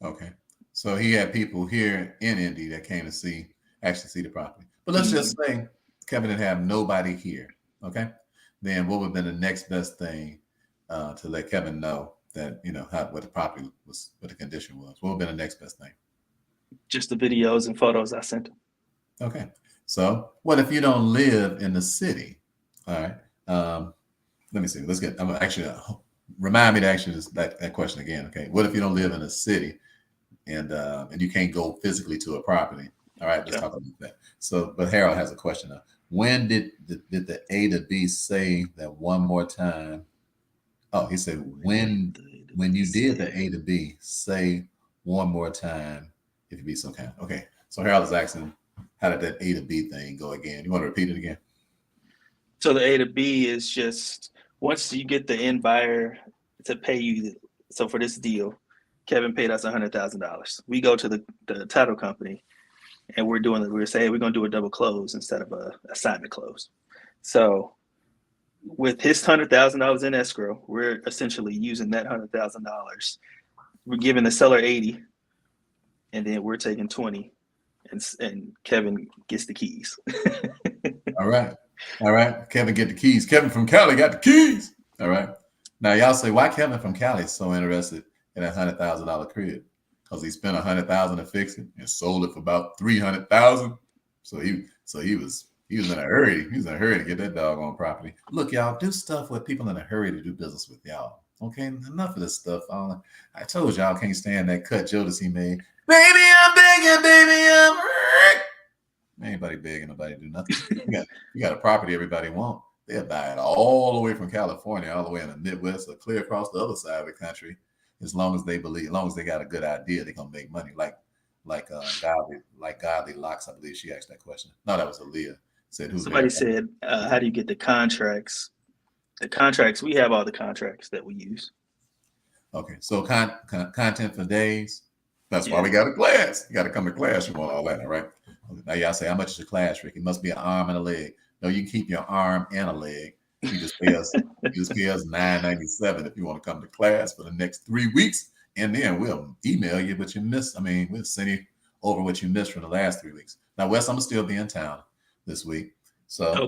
Okay. So he had people here in Indy that came to actually see the property. But let's just say Kevin didn't have nobody here. Okay. Then what would have been the next best thing to let Kevin know that, what the property was, what the condition was? What would have been the next best thing? Just the videos and photos I sent him. Okay. So what if you don't live in the city? All right. Let me see. I'm actually remind me to ask you that question again. Okay. What if you don't live in a city and you can't go physically to a property? All right. Let's talk about that. So, but Harold has a question now. When did the A to B say that one more time? Oh, he said when you did the A to B, say one more time if you be so kind. Okay. So Harold is asking, how did that A to B thing go again? You want to repeat it again? So the A to B is just once you get the end buyer to pay you. So for this deal, Kevin paid us $100,000. We go to the title company and we're saying we're going to do a double close instead of a assignment close. So with his $100,000 in escrow, we're essentially using that $100,000. We're giving the seller 80, and then we're taking 20, and Kevin gets the keys. All right. Kevin get the keys. Kevin from Cali got the keys. All right. Now y'all say, why Kevin from Cali is so interested in a $100,000 crib? Because he spent $100,000 to fix it and sold it for about $300,000. So he was in a hurry. He was in a hurry to get that doggone property. Look, y'all, do stuff with people in a hurry to do business with y'all. Okay, enough of this stuff. I told y'all can't stand that cut Jodeci made. Baby, I'm begging, baby, I'm hurt. Anybody begging, nobody do nothing. You got a property everybody want. They'll buy it all the way from California, all the way in the Midwest, or clear across the other side of the country. As long as they believe, as long as they got a good idea, they're gonna make money. Like Godly Locks, I believe she asked that question. No, that was Aaliyah. Somebody said, how do you get the contracts? The contracts, we have all the contracts that we use. Okay, so content for days. That's why we got a class. You got to come to class. You want all that, all right? Now y'all say, how much is your class, Rick? It must be an arm and a leg. No, you can keep your arm and a leg. You just pay us $9.97 if you want to come to class for the next 3 weeks, and then we'll email you what you missed. We'll send you over what you missed from the last 3 weeks. Now, Wes, I'm gonna still be in town this week, so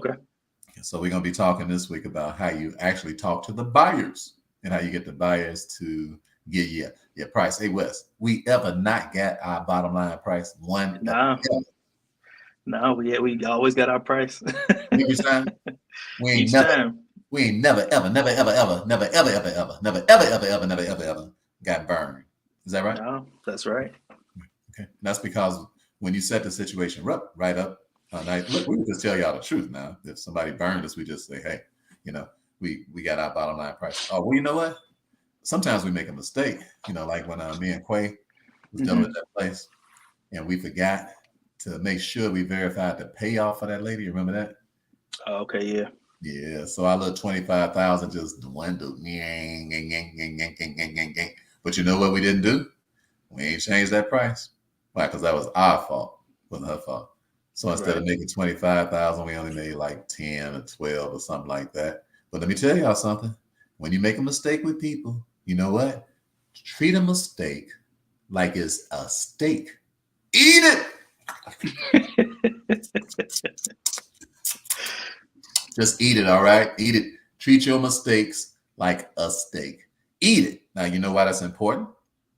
we're gonna be talking this week about how you actually talk to the buyers and how you get the buyers to give you your price. Hey, Wes, we ever not got our bottom line price? No, we always got our price. Every time. We ain't never got burned. Is that right? No, that's right. Okay. That's because when you set the situation right up, Now, look, we would just tell y'all the truth now. If somebody burned us, we just say, hey, we got our bottom line price. Oh, well, you know what? Sometimes we make a mistake. Like when me and Quay was dealing with that place, and we forgot to make sure we verified the payoff for that lady. You remember that? Oh, okay, yeah. Yeah. So our little 25,000 just dwindled. But you know what we didn't do? We ain't changed that price. Why? Because that was our fault. It wasn't her fault. So instead of making 25,000, we only made like 10 or 12 or something like that. But let me tell y'all something. When you make a mistake with people, you know what? Treat a mistake like it's a steak. Eat it. Just eat it, all right? Eat it. Treat your mistakes like a steak. Eat it. Now, you know why that's important?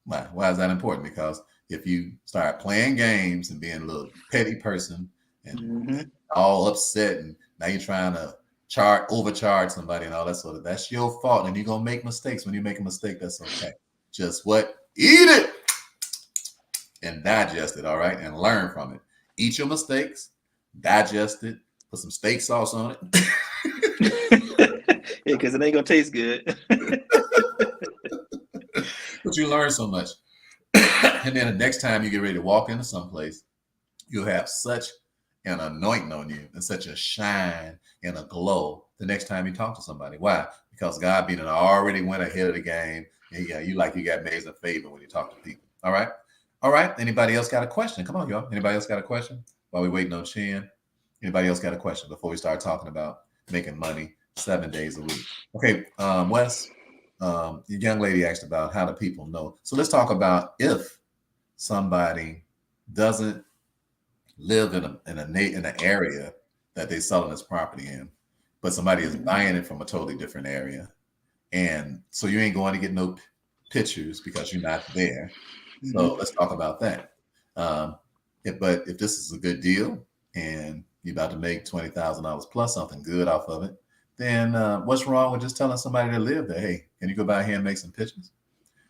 Why is that important? Because if you start playing games and being a little petty person and all upset, and now you're trying to overcharge somebody and all that sort of, that's your fault. And you're going to make mistakes. When you make a mistake, that's okay. Just what? Eat it and digest it, all right? And learn from it. Eat your mistakes, digest it, put some steak sauce on it. Yeah, because it ain't going to taste good. But you learn so much. And then the next time you get ready to walk into someplace, you'll have such an anointing on you and such a shine and a glow the next time you talk to somebody. Why? Because God being already went ahead of the game. And you got amazing favor when you talk to people. All right. All right. Anybody else got a question? Come on, y'all. Anybody else got a question while we're waiting on Chin? Anybody else got a question before we start talking about making money 7 days a week? Okay, Wes, the young lady asked about how do people know. So let's talk about if somebody doesn't live in an area that they're selling this property in, but somebody is buying it from a totally different area. And so you ain't going to get no pictures because you're not there. So let's talk about that. If this is a good deal and you're about to make $20,000 plus something good off of it, then what's wrong with just telling somebody that live there, hey, can you go by here and make some pictures?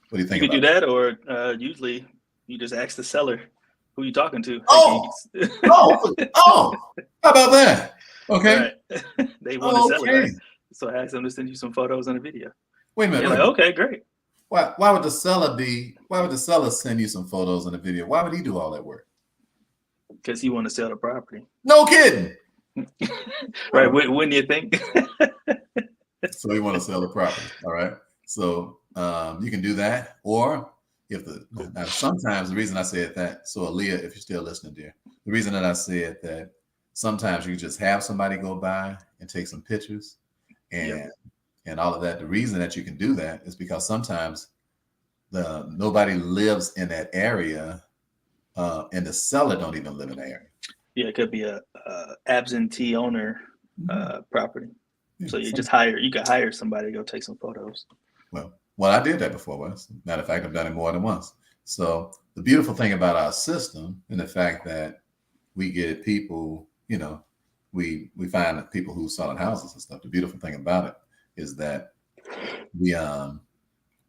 What do you think? You could do that, or usually you just ask the seller who you talking to. Oh, how about that? Okay. Right. They want to sell it, right? So ask them to send you some photos and a video. Wait a minute. You're like, okay, great. Why would the seller send you some photos and a video? Why would he do all that work? Because he want to sell the property. No kidding. Right. Wouldn't you think? So you want to sell the property. All right. So you can do that. Or sometimes the reason I said that, so Aaliyah, if you're still listening, dear, the reason that I said that sometimes you just have somebody go by and take some pictures and all of that. The reason that you can do that is because sometimes nobody lives in that area and the seller don't even live in the area. Yeah, it could be a absentee owner property. Yeah, so you could hire somebody to go take some photos. Well, I did that before, Wes. Matter of fact, I've done it more than once. So the beautiful thing about our system and the fact that we get people, we find people who selling houses and stuff. The beautiful thing about it is that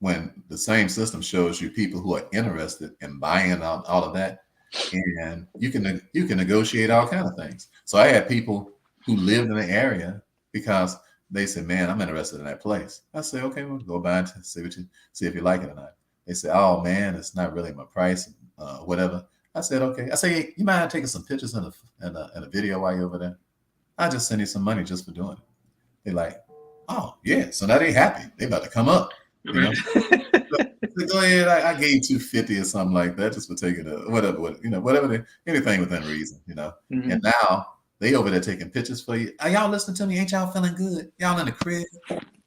when the same system shows you people who are interested in buying all of that, and you can negotiate all kinds of things. So I had people who lived in the area because they said, "Man, I'm interested in that place." I said, "Okay, we'll go by and see if you like it or not." They said, "Oh man, it's not really my price, whatever." I said, "Okay." I said, hey, "You mind taking some pictures and a video while you're over there? I'll just send you some money just for doing it." They're like, "Oh yeah," so now they happy. They about to come up. So go ahead. I gave $250 or something like that just for taking whatever, anything within reason, And now they over there taking pictures for you. Are y'all listening to me? Ain't y'all feeling good? Y'all in the crib?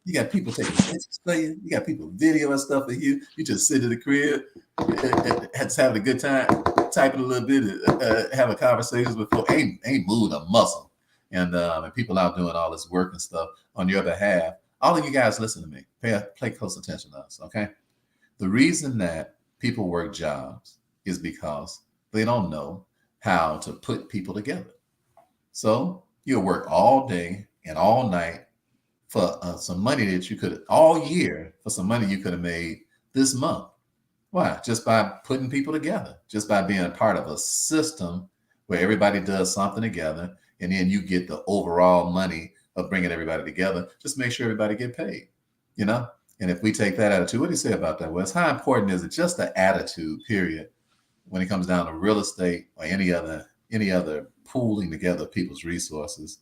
You got people taking pictures for you. You got people videoing stuff for you. You just sit in the crib, just having a good time, typing a little bit, having conversations with folks. Ain't moving a muscle, and people out doing all this work and stuff on your behalf. All of you guys, listen to me. Pay close attention to us, okay? The reason that people work jobs is because they don't know how to put people together. So you'll work all day and all night for some money that you could, all year, for some money you could have made this month. Why? Just by putting people together, just by being a part of a system where everybody does something together, and then you get the overall money of bringing everybody together. Just make sure everybody get paid, you know? And if we take that attitude, what do you say about that, Wes? How important is it? Just the attitude, period, when it comes down to real estate or any other pooling together of people's resources.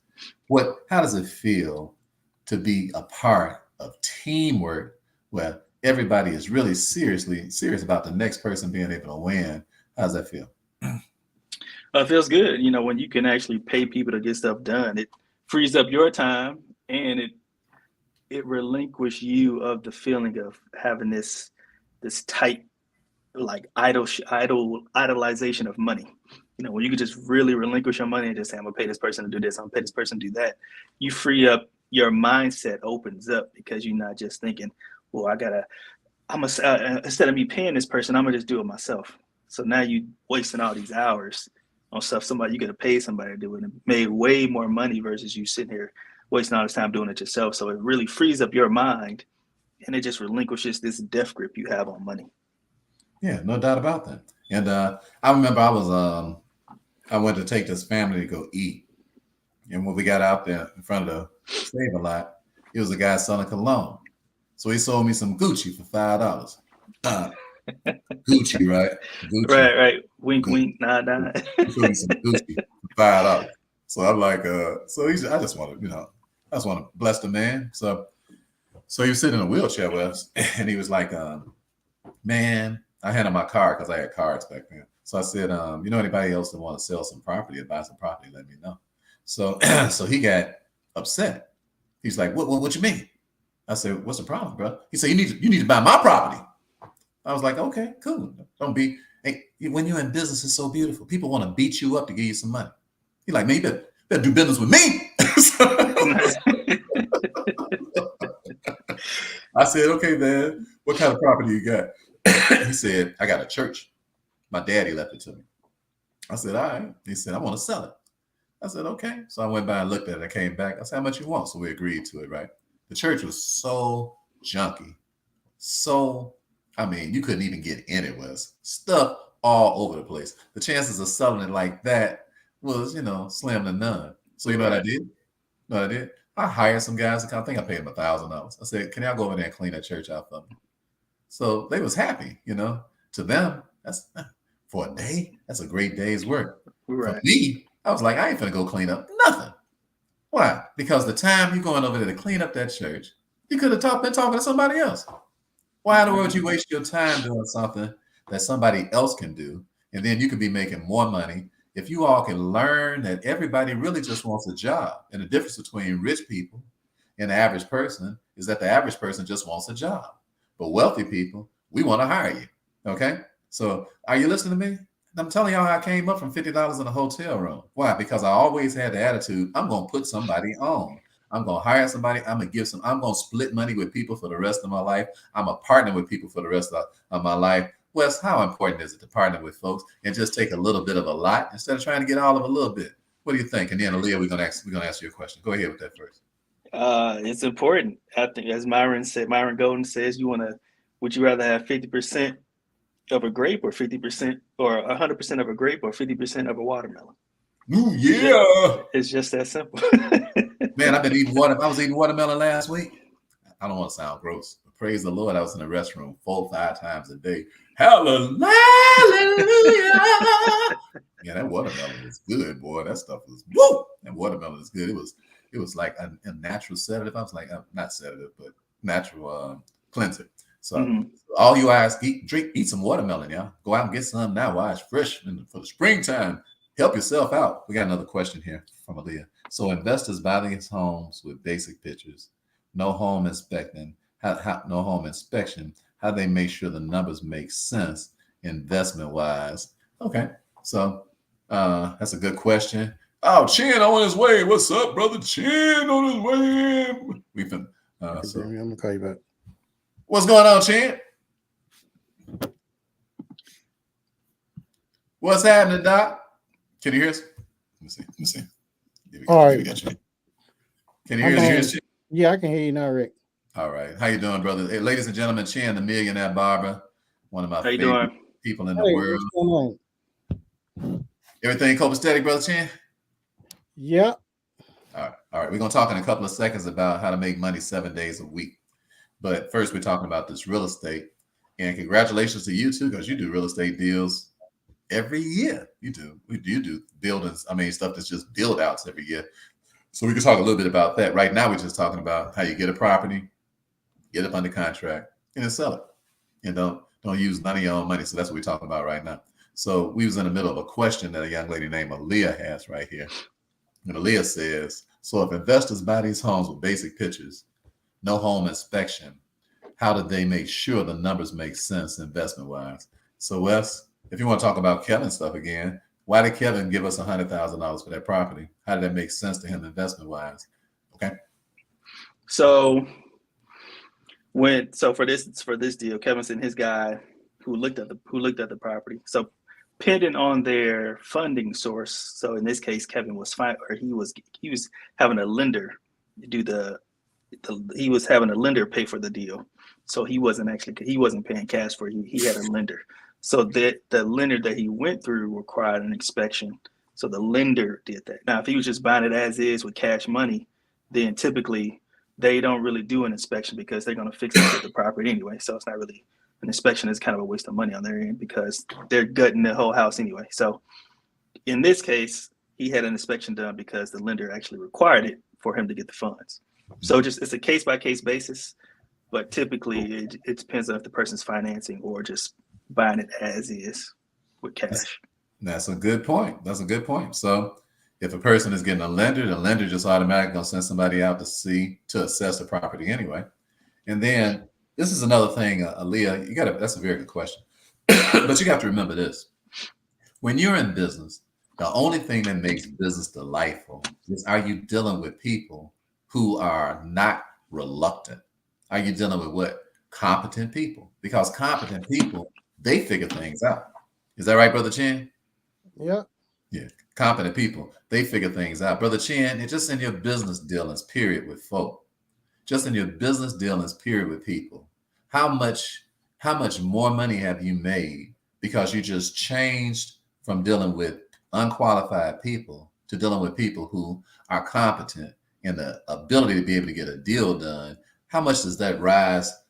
How does it feel to be a part of teamwork where everybody is really serious about the next person being able to win? How does that feel? It feels good, when you can actually pay people to get stuff done. It frees up your time, and it relinquishes you of the feeling of having this tight, like idolization of money. When you can just really relinquish your money and just say, I'm gonna pay this person to do this, I'm gonna pay this person to do that. You free up, your mindset opens up, because you're not just thinking, well, instead of me paying this person, I'm gonna just do it myself. So now you wasting all these hours on stuff you gotta pay somebody to do it, and made way more money versus you sitting here wasting all this time doing it yourself. So it really frees up your mind, and it just relinquishes this death grip you have on money. Yeah, no doubt about that. And I remember I went to take this family to go eat. And when we got out there in front of the Save-A-Lot, it was a guy selling cologne. So he sold me some Gucci for $5. Gucci, right? Gucci. Right. Wink, wink, nod, nod. He sold me some Gucci for $5. So I'm like, I just want to bless the man. So he was sitting in a wheelchair with us, and he was like, man, I had him my card because I had cards back then. So I said, anybody else that want to sell some property or buy some property, let me know. So he got upset. He's like, what you mean? I said, what's the problem, bro? He said, you need to buy my property. I was like, okay, cool. When you're in business, it's so beautiful. People want to beat you up to give you some money. He's like, man, you better do business with me. I said, okay, man, what kind of property you got? He said, I got a church. My daddy left it to me. I said, all right. He said, I want to sell it. I said, okay. So I went by and looked at it. I came back. I said, how much you want? So we agreed to it, right? The church was so junky. You couldn't even get in it. Was stuff all over the place. The chances of selling it like that was, slim to none. So you know what I did? I hired some guys to come. I think I paid them $1,000. I said, can y'all go over there and clean that church out for me? So they was happy, To them, that's for a day. That's a great day's work. Right. For me, I was like, I ain't finna go clean up nothing. Why? Because the time you're going over there to clean up that church, you could have been talking to somebody else. Why in the world you waste your time doing something that somebody else can do, and then you could be making more money? If you all can learn that everybody really just wants a job, and the difference between rich people and the average person is that the average person just wants a job. But wealthy people, we want to hire you. Okay? So are you listening to me? I'm telling y'all how I came up from $50 in a hotel room. Why? Because I always had the attitude, I'm going to put somebody on. I'm going to hire somebody. I'm going to split money with people for the rest of my life. I'm a partner with people for the rest of my life. Wes, how important is it to partner with folks and just take a little bit of a lot instead of trying to get all of a little bit? What do you think? And then Aaliyah, we're going to ask you a question. Go ahead with that first. It's important. I think, as Myron Golden says, would you rather have 50% of a grape or 50% or 100% of a grape or 50% of a watermelon? Ooh, yeah. It's just that simple. Man, I've been eating water. I was eating watermelon last week. I don't want to sound gross, but praise the Lord. I was in the restroom 4-5 times a day. Hallelujah. Yeah, that watermelon is good, boy. That stuff was woo. That watermelon is good. It was like a natural sedative. I was like, not sedative, but natural cleanser. So all you guys eat some watermelon, y'all. Go out and get some now while it's fresh for the springtime. Help yourself out. We got another question here from Aaliyah. So investors buy these homes with basic pictures, no home inspection. How they make sure the numbers make sense investment wise? Okay, so that's a good question. Oh, Chin on his way. What's up, brother? Chin on his way. I'm gonna call you back. What's going on, Chin? What's happening, Doc? Can you hear us? Let me see. All right. Can you hear us? Yeah, I can hear you now, Rick. All right. How you doing, brother? Hey, ladies and gentlemen, Chin, the millionaire barber, one of my favorite people in the world. What's going on? Everything copacetic, Brother Chan? Yeah. All right. We're going to talk in a couple of seconds about how to make money 7 days a week. But first, we're talking about this real estate. And congratulations to you, too, because you do real estate deals every year. You do buildings, stuff that's just build outs every year. So we can talk a little bit about that. Right now, we're just talking about how you get a property, get it under contract, and then sell it. And don't use none of your own money. So that's what we're talking about right now. So we was in the middle of a question that a young lady named Aaliyah has right here. And Aaliyah says, so if investors buy these homes with basic pictures, no home inspection, how do they make sure the numbers make sense investment-wise? So Wes, if you want to talk about Kevin stuff again, why did Kevin give us $100,000 for that property? How did that make sense to him investment-wise? Okay. So for this deal, Kevin sent his guy who looked at the property. So depending on their funding source, so in this case, Kevin was fine, or he was having a lender do he was having a lender pay for the deal. So he wasn't paying cash for it. He had a lender. So the lender that he went through required an inspection. So the lender did that. Now, if he was just buying it as is with cash money, then typically they don't really do an inspection because they're going to fix it with the property anyway. So it's not really an inspection. Is kind of a waste of money on their end because they're gutting the whole house anyway. So in this case, he had an inspection done because the lender actually required it for him to get the funds. So it's a case-by-case basis, but typically it depends on if the person's financing or just buying it as is with cash. That's a good point. So if a person is getting a lender, the lender just automatically gonna send somebody out to assess the property anyway. And then this is another thing, Aaliyah, that's a very good question. But you have to remember this. When you're in business, the only thing that makes business delightful is, are you dealing with people who are not reluctant? Are you dealing with what? Competent people. Because competent people, they figure things out. Is that right, Brother Chin? Yeah. Yeah. Competent people, they figure things out. Brother Chin, it's just in your business dealings, period, with folk. Just in your business dealings, period, with people. How much more money have you made because you just changed from dealing with unqualified people to dealing with people who are competent and the ability to be able to get a deal done? How much does that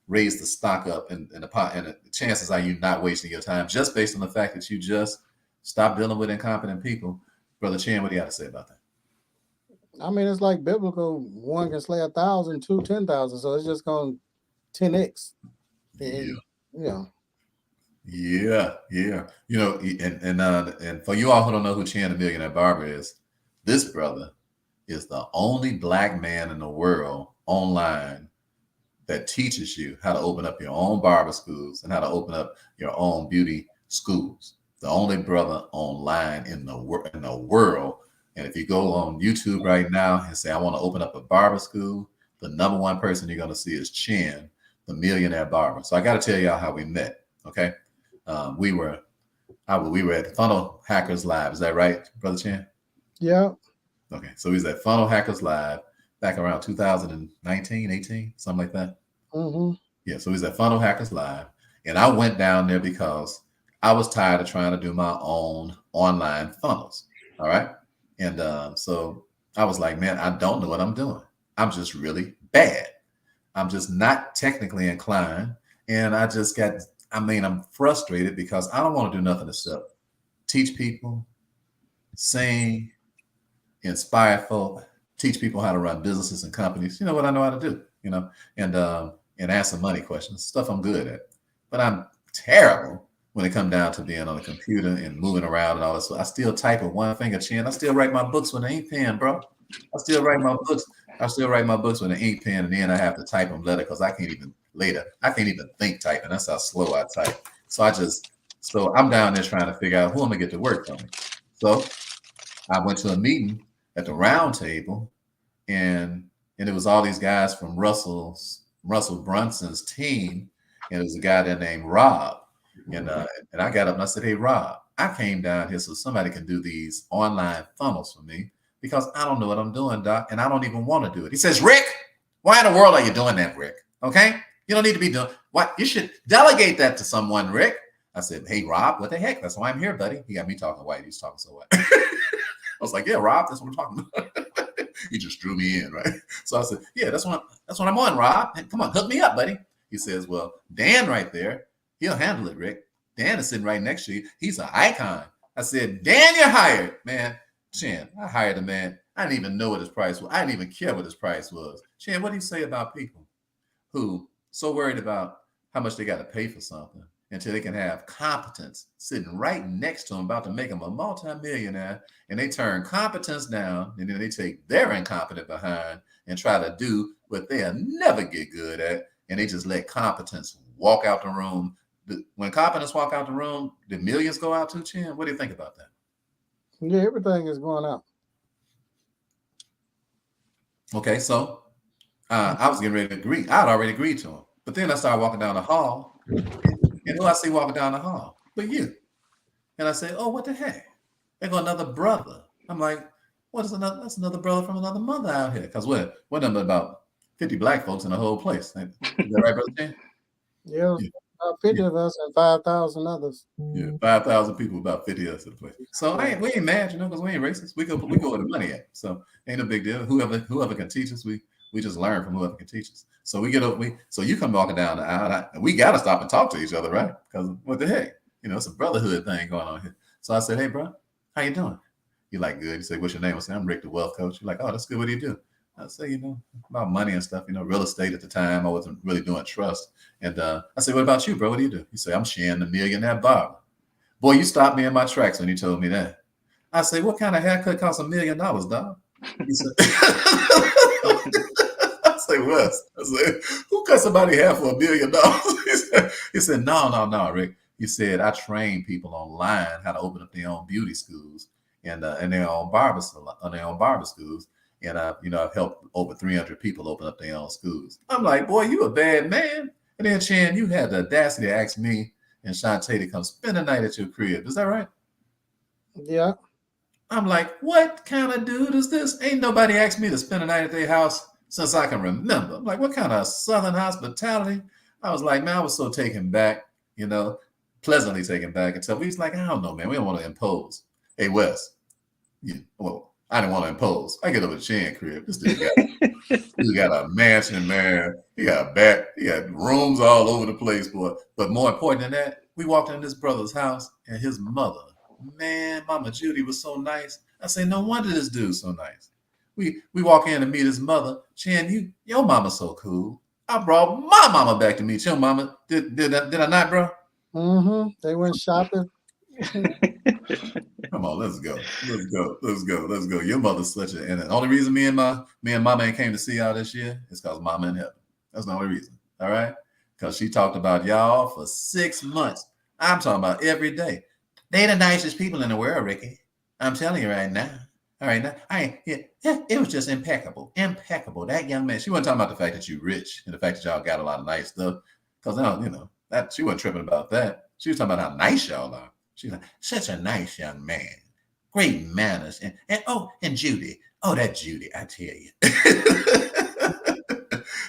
raise the stock up and the chances are you not wasting your time just based on the fact that you just stopped dealing with incompetent people? Brother Chan, what do you have to say about that? It's like biblical. One can slay 1,000, 2, 10,000. So it's just going 10x. Yeah. And for you all who don't know who Chan the Millionaire Barber is, this brother is the only Black man in the world online that teaches you how to open up your own barber schools and how to open up your own beauty schools. The only brother online in the world. And if you go on YouTube right now and say, I want to open up a barber school, the number one person you're going to see is Chan, the Millionaire Barber. So I got to tell y'all how we met. Okay. We were at Funnel Hackers Live. Is that right, Brother Chan? Yeah. Okay. So we was at Funnel Hackers Live back around 2019, 18, something like that. Mm-hmm. Yeah. So we was at Funnel Hackers Live. And I went down there because I was tired of trying to do my own online funnels. All right. And so I was like, man, I don't know what I'm doing. I'm just really bad. I'm just not technically inclined. And I'm frustrated because I don't want to do nothing except teach people, sing, inspire folk, teach people how to run businesses and companies. You know what I know how to do, and answer money questions, stuff I'm good at. But I'm terrible when it comes down to being on a computer and moving around and all this. So I still type with one finger, Chin. I still write my books with an ink pen, bro. I still write my books with an ink pen, and then I have to type them later because I can't even think typing. That's how slow I type. So I'm down there trying to figure out who I'm gonna get to work for me. So I went to a meeting at the round table, and it was all these guys from Russell Brunson's team, and it was a guy there named Rob. And I got up and I said, hey, Rob, I came down here so somebody can do these online funnels for me because I don't know what I'm doing, Doc, and I don't even want to do it. He says, Rick, why in the world are you doing that, Rick? Okay? You don't need to be doing what? You should delegate that to someone, Rick. I said, hey, Rob, what the heck? That's why I'm here, buddy. He got me talking white. He's talking so white. I was like, yeah, Rob, that's what I'm talking about. He just drew me in, right? So I said, yeah, that's what I'm on, Rob. Hey, come on, hook me up, buddy. He says, well, Dan right there, he'll handle it, Rick. Dan is sitting right next to you. He's an icon. I said, Dan, you're hired. Man, Chin, I hired a man. I didn't even know what his price was. I didn't even care what his price was. Chin, what do you say about people who so worried about how much they got to pay for something until they can have competence sitting right next to them, about to make them a multimillionaire, and they turn competence down, and then they take their incompetent behind and try to do what they'll never get good at, and they just let competence walk out the room. When competence walk out the room, the millions go out to Chin. What do you think about that? Yeah, everything is going up. Okay, so I was getting ready to agree. I'd already agreed to him. But then I started walking down the hall, and who I see walking down the hall? But you. And I said, oh, what the heck? There go another brother. I'm like, what is another? That's another brother from another mother out here. Because we're number about 50 black folks in the whole place. Is that right, Brother Chan? Yeah, about 50 of us and 5,000 others. Yeah, 5,000 people, about 50 of us in the place. So we ain't mad, because we ain't racist. We go where the money at. So ain't no big deal. Whoever can teach us, we just learn from whoever can teach us. So so you come walking down the aisle, and we gotta stop and talk to each other, right? Because what the heck? It's a brotherhood thing going on here. So I said, hey, bro, how you doing? You like, good. You say, what's your name? I said, I'm Rick, the wealth coach. You're like, oh, that's good. What do you do? I say, about money and stuff, real estate at the time. I wasn't really doing trust. And I said, what about you, bro? What do you do? You say, I'm Shan, the millionaire barber. Boy, you stopped me in my tracks when you told me that. I say, what kind of haircut costs $1 million, dog? He said, I say, Wes. I said, who cut somebody hair for $1 million? He said, no, Rick. He said, I train people online how to open up their own beauty schools and their own barber schools. And I've helped over 300 people open up their own schools. I'm like, boy, you a bad man. And then Chan, you had the audacity to ask me and Shantae to come spend the night at your crib. Is that right? Yeah. I'm like, what kind of dude is this? Ain't nobody asked me to spend the night at their house since I can remember. I'm like, what kind of Southern hospitality? I was like, man, I was so taken back, pleasantly taken back until we was like, I don't know, man. We don't want to impose. Hey, Wes. Well, I didn't want to impose. I get over the Chan crib. This dude got a mansion, man. He got rooms all over the place, boy. But more important than that, we walked in this brother's house, and his mother, man, Mama Judy was so nice. I say, no wonder this dude's so nice. We walk in to meet his mother. Chan, your mama's so cool. I brought my mama back to meet your mama. Did I not, bro? Mm-hmm. They went shopping. Come on, let's go. Your mother's such and the only reason me and Mama ain't came to see y'all this year is because Mama in heaven. That's the only reason. All right. Because she talked about y'all for 6 months. I'm talking about every day. They the nicest people in the world, Ricky. I'm telling you right now. All right. Now, it was just impeccable. That young man, she wasn't talking about the fact that you rich and the fact that y'all got a lot of nice stuff. Because that she wasn't tripping about that. She was talking about how nice y'all are. She's like, such a nice young man, great manners, and Judy. Oh, that Judy, I tell you.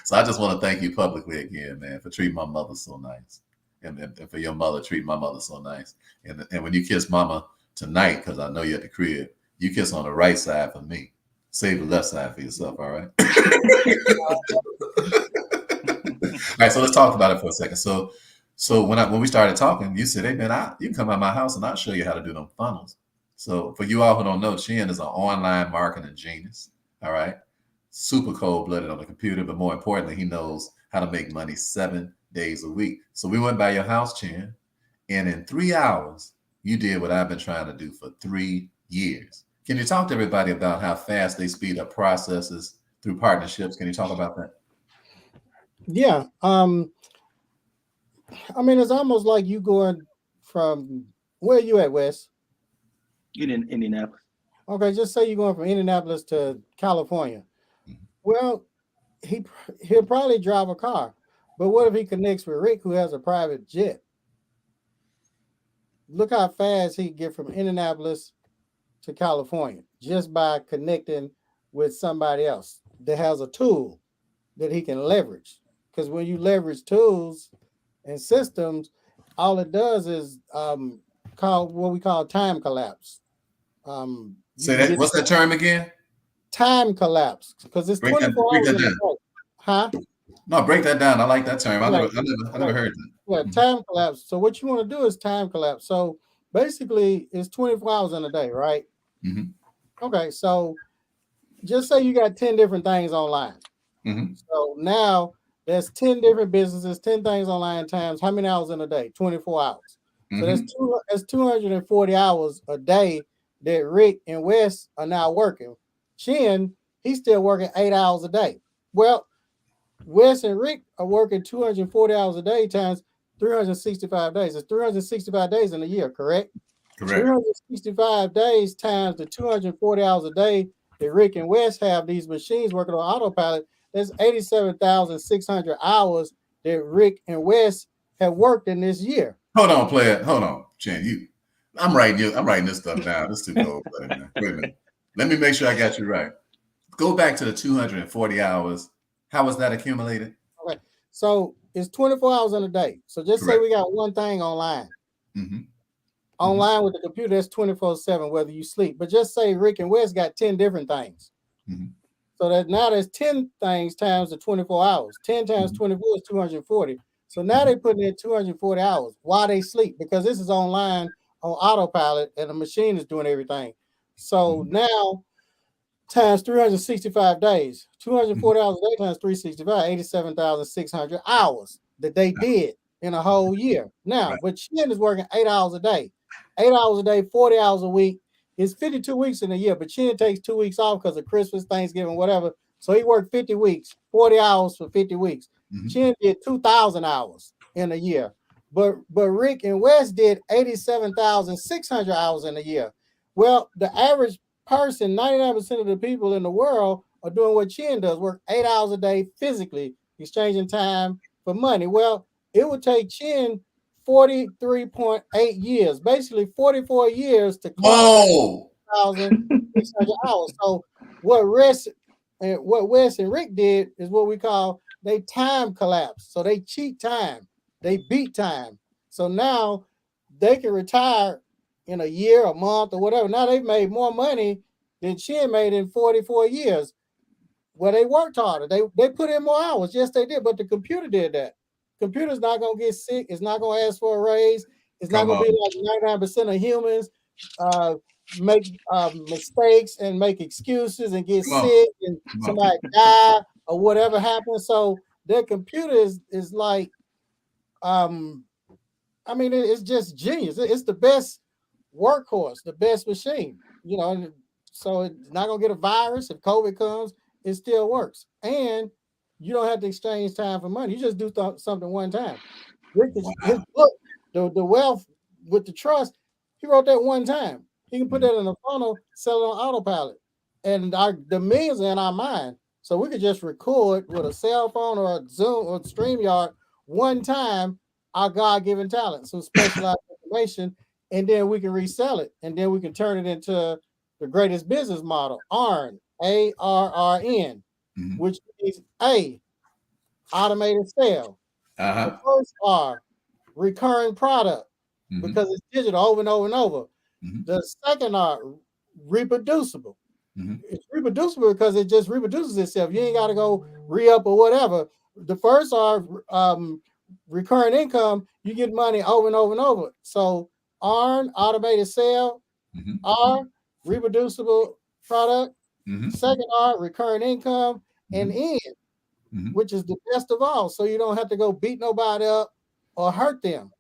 So I just want to thank you publicly again, man, for treating my mother so nice, and for your mother treating my mother so nice. And when you kiss Mama tonight, because I know you're at the crib, you kiss on the right side for me. Save the left side for yourself, all right? All right, so let's talk about it for a second. So when we started talking, you said, hey, man, you can come out my house and I'll show you how to do them funnels. So for you all who don't know, Chin is an online marketing genius, all right? Super cold-blooded on the computer, but more importantly, he knows how to make money 7 days a week. So we went by your house, Chin, and in 3 hours, you did what I've been trying to do for 3 years. Can you talk to everybody about how fast they speed up processes through partnerships? Can you talk about that? Yeah. It's almost like you going from where you at, Wes? In Indianapolis. Okay, just say you're going from Indianapolis to California. Mm-hmm. Well, he'll probably drive a car, but what if he connects with Rick, who has a private jet? Look how fast he get from Indianapolis to California just by connecting with somebody else that has a tool that he can leverage. Because when you leverage tools and systems, all it does is call what we call time collapse. Say that. What's that term again? Time collapse, because it's 24 hours in a day. Huh? No, break that down. I like that term. I Right. never heard that. Yeah, time collapse. So what you want to do is time collapse. So basically, it's 24 hours in a day, right? Mhm. Okay, so just say you got 10 different things online. Mhm. So now there's 10 different businesses, 10 things online times how many hours in a day? 24 hours. So that's 240 hours a day that Rick and Wes are now working. Chin, he's still working 8 hours a day. Well, Wes and Rick are working 240 hours a day times 365 days. It's 365 days in a year, correct? Correct. 365 days times the 240 hours a day that Rick and Wes have these machines working on autopilot. That's 87,600 hours that Rick and Wes have worked in this year. Hold on, player. Hold on, Chin. I'm writing this stuff down. This is too cold blooded, man. Wait a minute. Let me make sure I got you right. Go back to the 240 hours. How was that accumulated? Okay, so it's 24 hours in a day. So just say we got one thing online. Mm-hmm. Online with the computer, that's 24/7, whether you sleep. But just say Rick and Wes got 10 different things. Mm-hmm. So that now there's 10 things times the 24 hours. 10 times 24 is 240. So now they're putting in 240 hours while they sleep, because this is online on autopilot and the machine is doing everything. So now times 365 days, 240 hours a day times 365, 87,600 hours that they did in a whole year. Now, but Chin is working 8 hours a day, 8 hours a day, 40 hours a week. It's 52 weeks in a year, but Chin takes 2 weeks off because of Christmas, Thanksgiving, whatever. So he worked 50 weeks, 40 hours for 50 weeks. Chin did 2,000 hours in a year. But Rick and Wes did 87,600 hours in a year. Well, the average person, 99% of the people in the world are doing what Chin does, work 8 hours a day physically, exchanging time for money. Well, it would take Chin 43.8 years, basically 44 years to clock 1,600 hours. So what Wes and Rick did is what we call they time collapse. So they cheat time, they beat time. So now they can retire in a year, a month, or whatever. Now they've made more money than Chin made in 44 years. Well, they worked harder. They put in more hours. Yes, they did, but the computer did that. Computer's not gonna get sick. It's not gonna ask for a raise. It's not gonna be like 99% of humans make mistakes and make excuses and get sick and somebody die or whatever happens. So their computer is like, I mean, it's just genius. It's the best workhorse, the best machine, you know. So it's not gonna get a virus. If COVID comes, it still works, and you don't have to exchange time for money. You just do something one time. His book, the Wealth with the Trust, he wrote that one time. He can put that in a funnel, sell it on autopilot, and the millions are in our mind. So we could just record with a cell phone or a Zoom or StreamYard one time our God-given talent, some specialized information, and then we can resell it, and then we can turn it into the greatest business model, ARN, ARRN, which means A, automated sale. The first R, recurring product, because it's digital over and over and over. The second R, reproducible. It's reproducible because it just reproduces itself. You ain't got to go re-up or whatever. The first R, recurring income, you get money over and over and over. So ARN, automated sale, R, reproducible product, second R, recurring income, and N, which is the best of all. So you don't have to go beat nobody up or hurt them.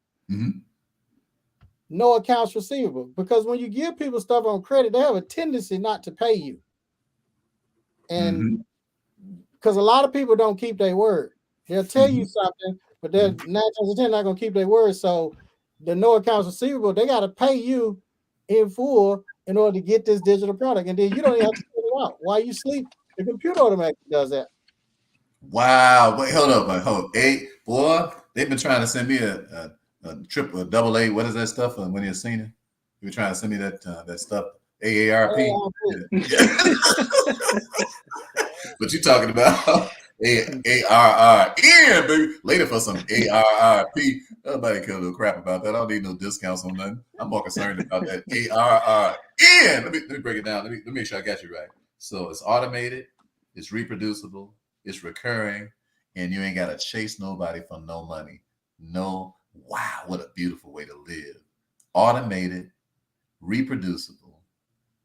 No accounts receivable, because when you give people stuff on credit, they have a tendency not to pay you. And because a lot of people don't keep their word. They'll tell you something, but they're 9 times out of 10 not going to keep their word. So the no accounts receivable, they got to pay you in full in order to get this digital product. And then you don't even have to fill it out. While you sleep, the computer automatically does that. Wow. Wait, hold up. Hey, boy, they've been trying to send me a triple, a double A. What is that stuff when you're a senior? You were trying to send me that stuff, AARP. What you talking about? ARRN, baby. Later for some ARRP. Nobody cares no crap about that. I don't need no discounts on nothing. I'm more concerned about that ARRN. Let me break it down. Let me make sure I got you right. So it's automated, it's reproducible, it's recurring, and you ain't got to chase nobody for no money. No, wow, what a beautiful way to live. Automated, reproducible,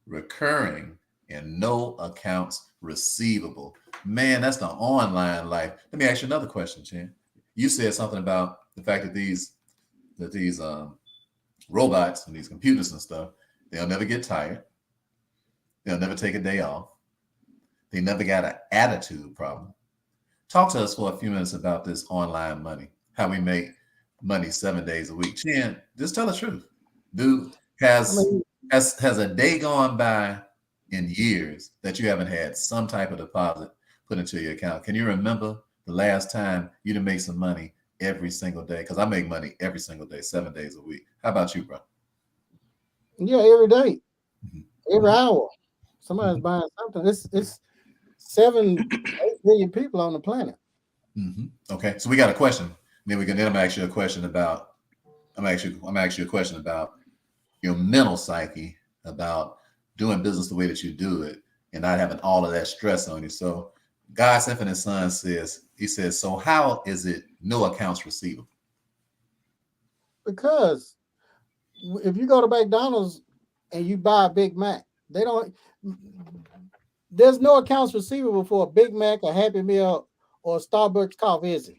recurring, and no accounts receivable. Man, that's the online life. Let me ask you another question, Chan. You said something about the fact that these robots and these computers and stuff, they'll never get tired. They'll never take a day off. They never got an attitude problem. Talk to us for a few minutes about this online money, how we make money 7 days a week. Chan, just tell the truth. Dude, has a day gone by in years that you haven't had some type of deposit put into your account? Can you remember the last time you didn't make some money every single day? Because I make money every single day, 7 days a week. How about you, bro? Yeah, every day, Mm-hmm. every hour, somebody's buying something. It's 7, 8 billion people on the planet. Mm-hmm. Okay, so we got a question. Then I'm gonna ask you a question about. I'm gonna ask you a question about your mental psyche, about doing business the way that you do it and not having all of that stress on you. So God's Infinite Son says, he says, so how is it no accounts receivable? Because if you go to McDonald's and you buy a Big Mac, there's no accounts receivable for a Big Mac, a Happy Meal, or a Starbucks coffee, is it?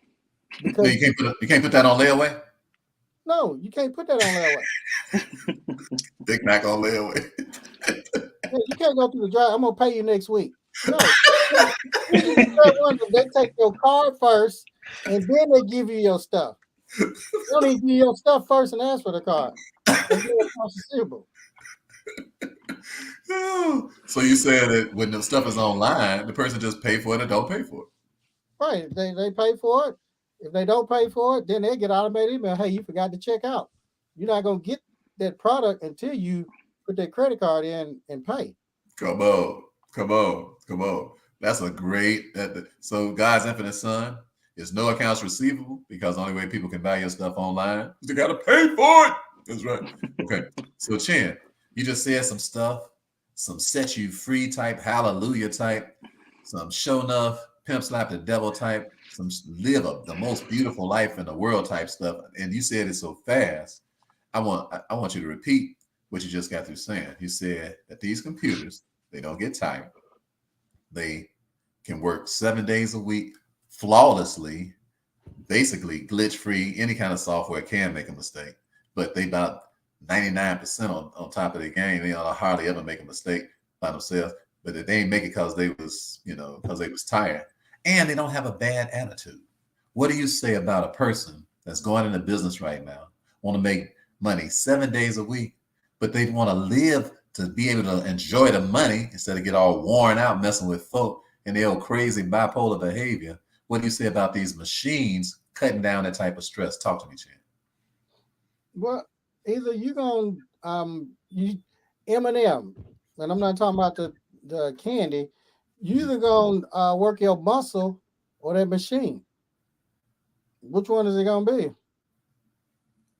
Because you can't put that on layaway? No, you can't put that on layaway. Big Mac on layaway. Yeah, you can't go through the drive. I'm gonna pay you next week. No, they take your card first, and then they give you your stuff. They don't even give you your stuff first and ask for the card. So you said that when the stuff is online, the person just pay for it or don't pay for it. Right. They pay for it. If they don't pay for it, then they get automated email. Hey, you forgot to check out. You're not gonna get that product until you put that credit card in and pay. Come on. That's a great. So God's Infinite Son is no accounts receivable because the only way people can buy your stuff online is they gotta pay for it. That's right. Okay. So Chan, you just said some stuff, some set you free type, hallelujah type, some show enough, pimp slap the devil type, some live the most beautiful life in the world type stuff. And you said it so fast. I want you to repeat what you just got through saying. You said that these computers, they don't get tired. They can work 7 days a week flawlessly, basically glitch free. Any kind of software can make a mistake, but they about 99% on top of the game. They don't hardly ever make a mistake by themselves, but they ain't make it because they was tired, and they don't have a bad attitude. What do you say about a person that's going into business right now, want to make money 7 days a week, but they want to live to be able to enjoy the money instead of get all worn out messing with folk and their old crazy bipolar behavior? What do you say about these machines cutting down that type of stress? Talk to me, Chan. Well, either you gonna M&M, and I'm not talking about the candy. You either gonna work your muscle or that machine. Which one is it gonna be?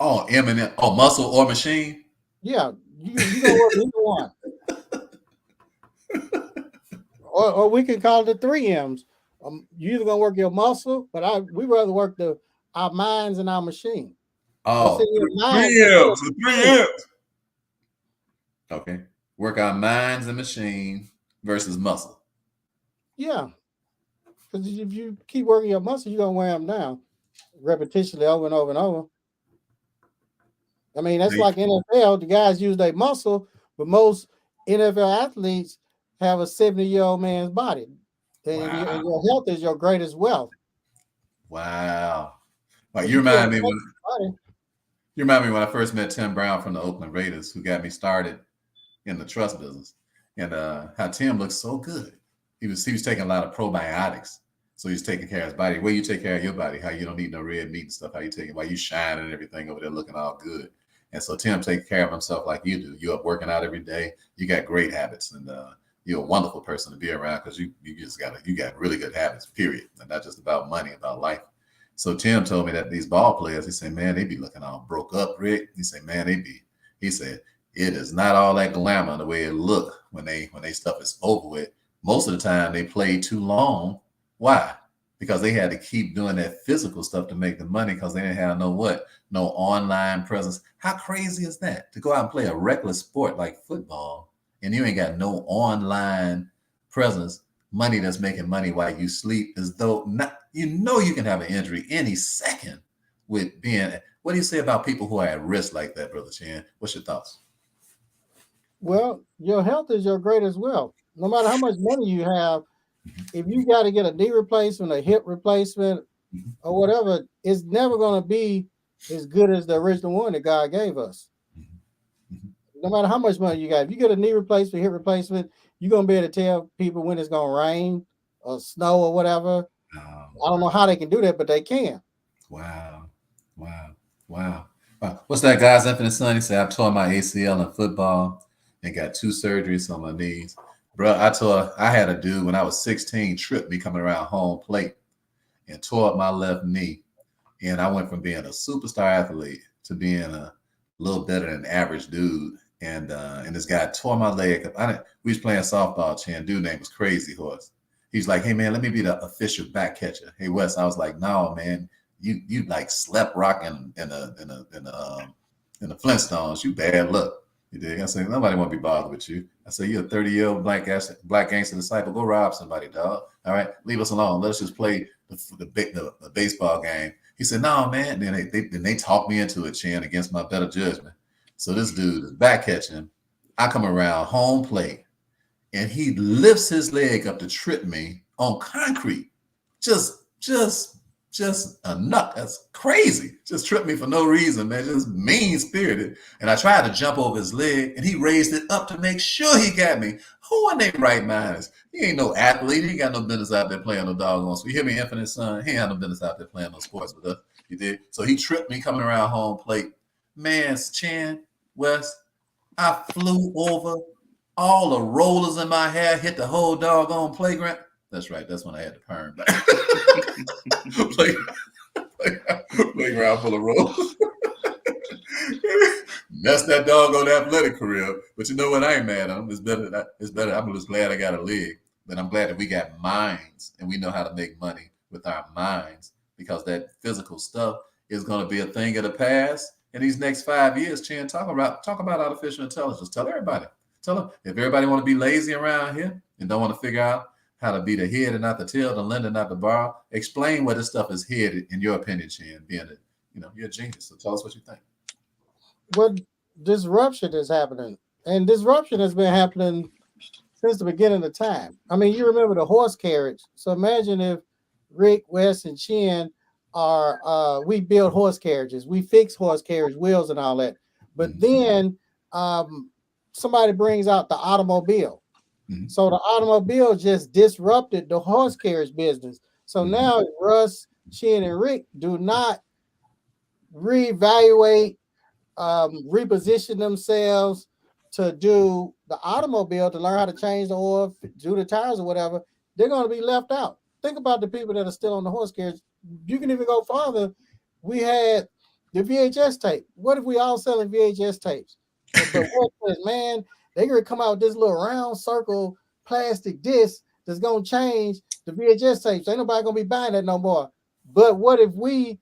Oh, M&M. Oh, muscle or machine? Yeah, you gonna work either one. Or we can call it the 3 M's. You either gonna work your muscle, but we rather work our minds and our machine. Oh, the 3 M's. Okay. Work our minds and machine versus muscle. Yeah. Because if you keep working your muscle, you're gonna wear them down repetitionally over and over and over. I mean, that's like NFL. The guys use their muscle, but most NFL athletes have a 70-year-old man's body. And your health is your greatest wealth. Wow. Like you remind me when I first met Tim Brown from the Oakland Raiders, who got me started in the trust business, and how Tim looks so good. He was taking a lot of probiotics. So he's taking care of his body. The way you take care of your body, how you don't eat no red meat and stuff, how you take it, while you shine and everything over there looking all good. And so Tim takes care of himself like you do. You're up working out every day. You got great habits. And you're a wonderful person to be around because you got really good habits, period. And not just about money, about life. So Tim told me that these ball players, he said, man, they be looking all broke up, Rick. He said, man, he said, it is not all that glamour the way it look when they stuff is over with. Most of the time they play too long. Why? Because they had to keep doing that physical stuff to make the money because they didn't have no online presence. How crazy is that? To go out and play a reckless sport like football and you ain't got no online presence, money that's making money while you sleep, as though you can have an injury any second with being. What do you say about people who are at risk like that, Brother Chan? What's your thoughts? Well, your health is your greatest wealth. No matter how much money you have, if you got to get a knee replacement, a hip replacement, or whatever, it's never going to be as good as the original one that God gave us. No matter how much money you got, if you get a knee replacement, hip replacement, you're going to be able to tell people when it's going to rain or snow or whatever. I don't know how they can do that, but they can. Wow. What's that guy's infinite son? He said, I tore my ACL in football and got 2 surgeries on my knees. Bro, I had a dude when I was 16 tripped me coming around home plate and tore up my left knee. And I went from being a superstar athlete to being a little better than average dude. And this guy tore my leg up. We was playing softball, Chan. Dude name was Crazy Horse. He's like, hey man, let me be the official back catcher. Hey Wes, I was like, no man, you like slept rocking in the Flintstones. You bad luck. You dig? I said, nobody want to be bothered with you. I said, you're a 30-year-old black gangster disciple. Go rob somebody, dog. All right, leave us alone. Let us just play the baseball game. He said, no, man. Then they talked me into it, Chan, against my better judgment. So this dude is back catching. I come around home plate, and he lifts his leg up to trip me on concrete. Just a nut. That's crazy. Just tripped me for no reason, man. Just mean-spirited. And I tried to jump over his leg, and he raised it up to make sure he got me. Who in their right minds? He ain't no athlete. He ain't got no business out there playing no doggone. So you hear me, Infinite Son? He ain't got no business out there playing no sports with us. You did. So he tripped me coming around home plate. Man, Chan, Wes, I flew over all the rollers in my hair, hit the whole doggone playground. That's right. That's when I had the perm back. Playground full of rollers. Messed that doggone athletic career. But you know what? I ain't mad at him. It's better. I'm just glad I got a leg. But I'm glad that we got minds and we know how to make money with our minds, because that physical stuff is going to be a thing of the past. In these next 5 years, Chan, talk about artificial intelligence. Tell everybody. Tell them if everybody want to be lazy around here and don't want to figure out how to be the head and not the tail, the lender, not the borrower. Explain where this stuff is headed, in your opinion, Chan, being that you're a genius. So tell us what you think. Well, disruption is happening, and disruption has been happening since the beginning of time. I mean, you remember the horse carriage. So imagine if Rick, Wes, and Chin we build horse carriages, we fix horse carriage wheels and all that. But then somebody brings out the automobile. So the automobile just disrupted the horse carriage business. So now Russ, Chin, and Rick do not reevaluate, reposition themselves to do the automobile, to learn how to change the oil, do the tires or whatever, they're going to be left out. Think about the people that are still on the horse carriage. You can even go farther. We had the VHS tape. What if we all selling VHS tapes? But man, they're going to come out with this little round circle plastic disc that's going to change the VHS tapes. Ain't nobody going to be buying that no more. But what if we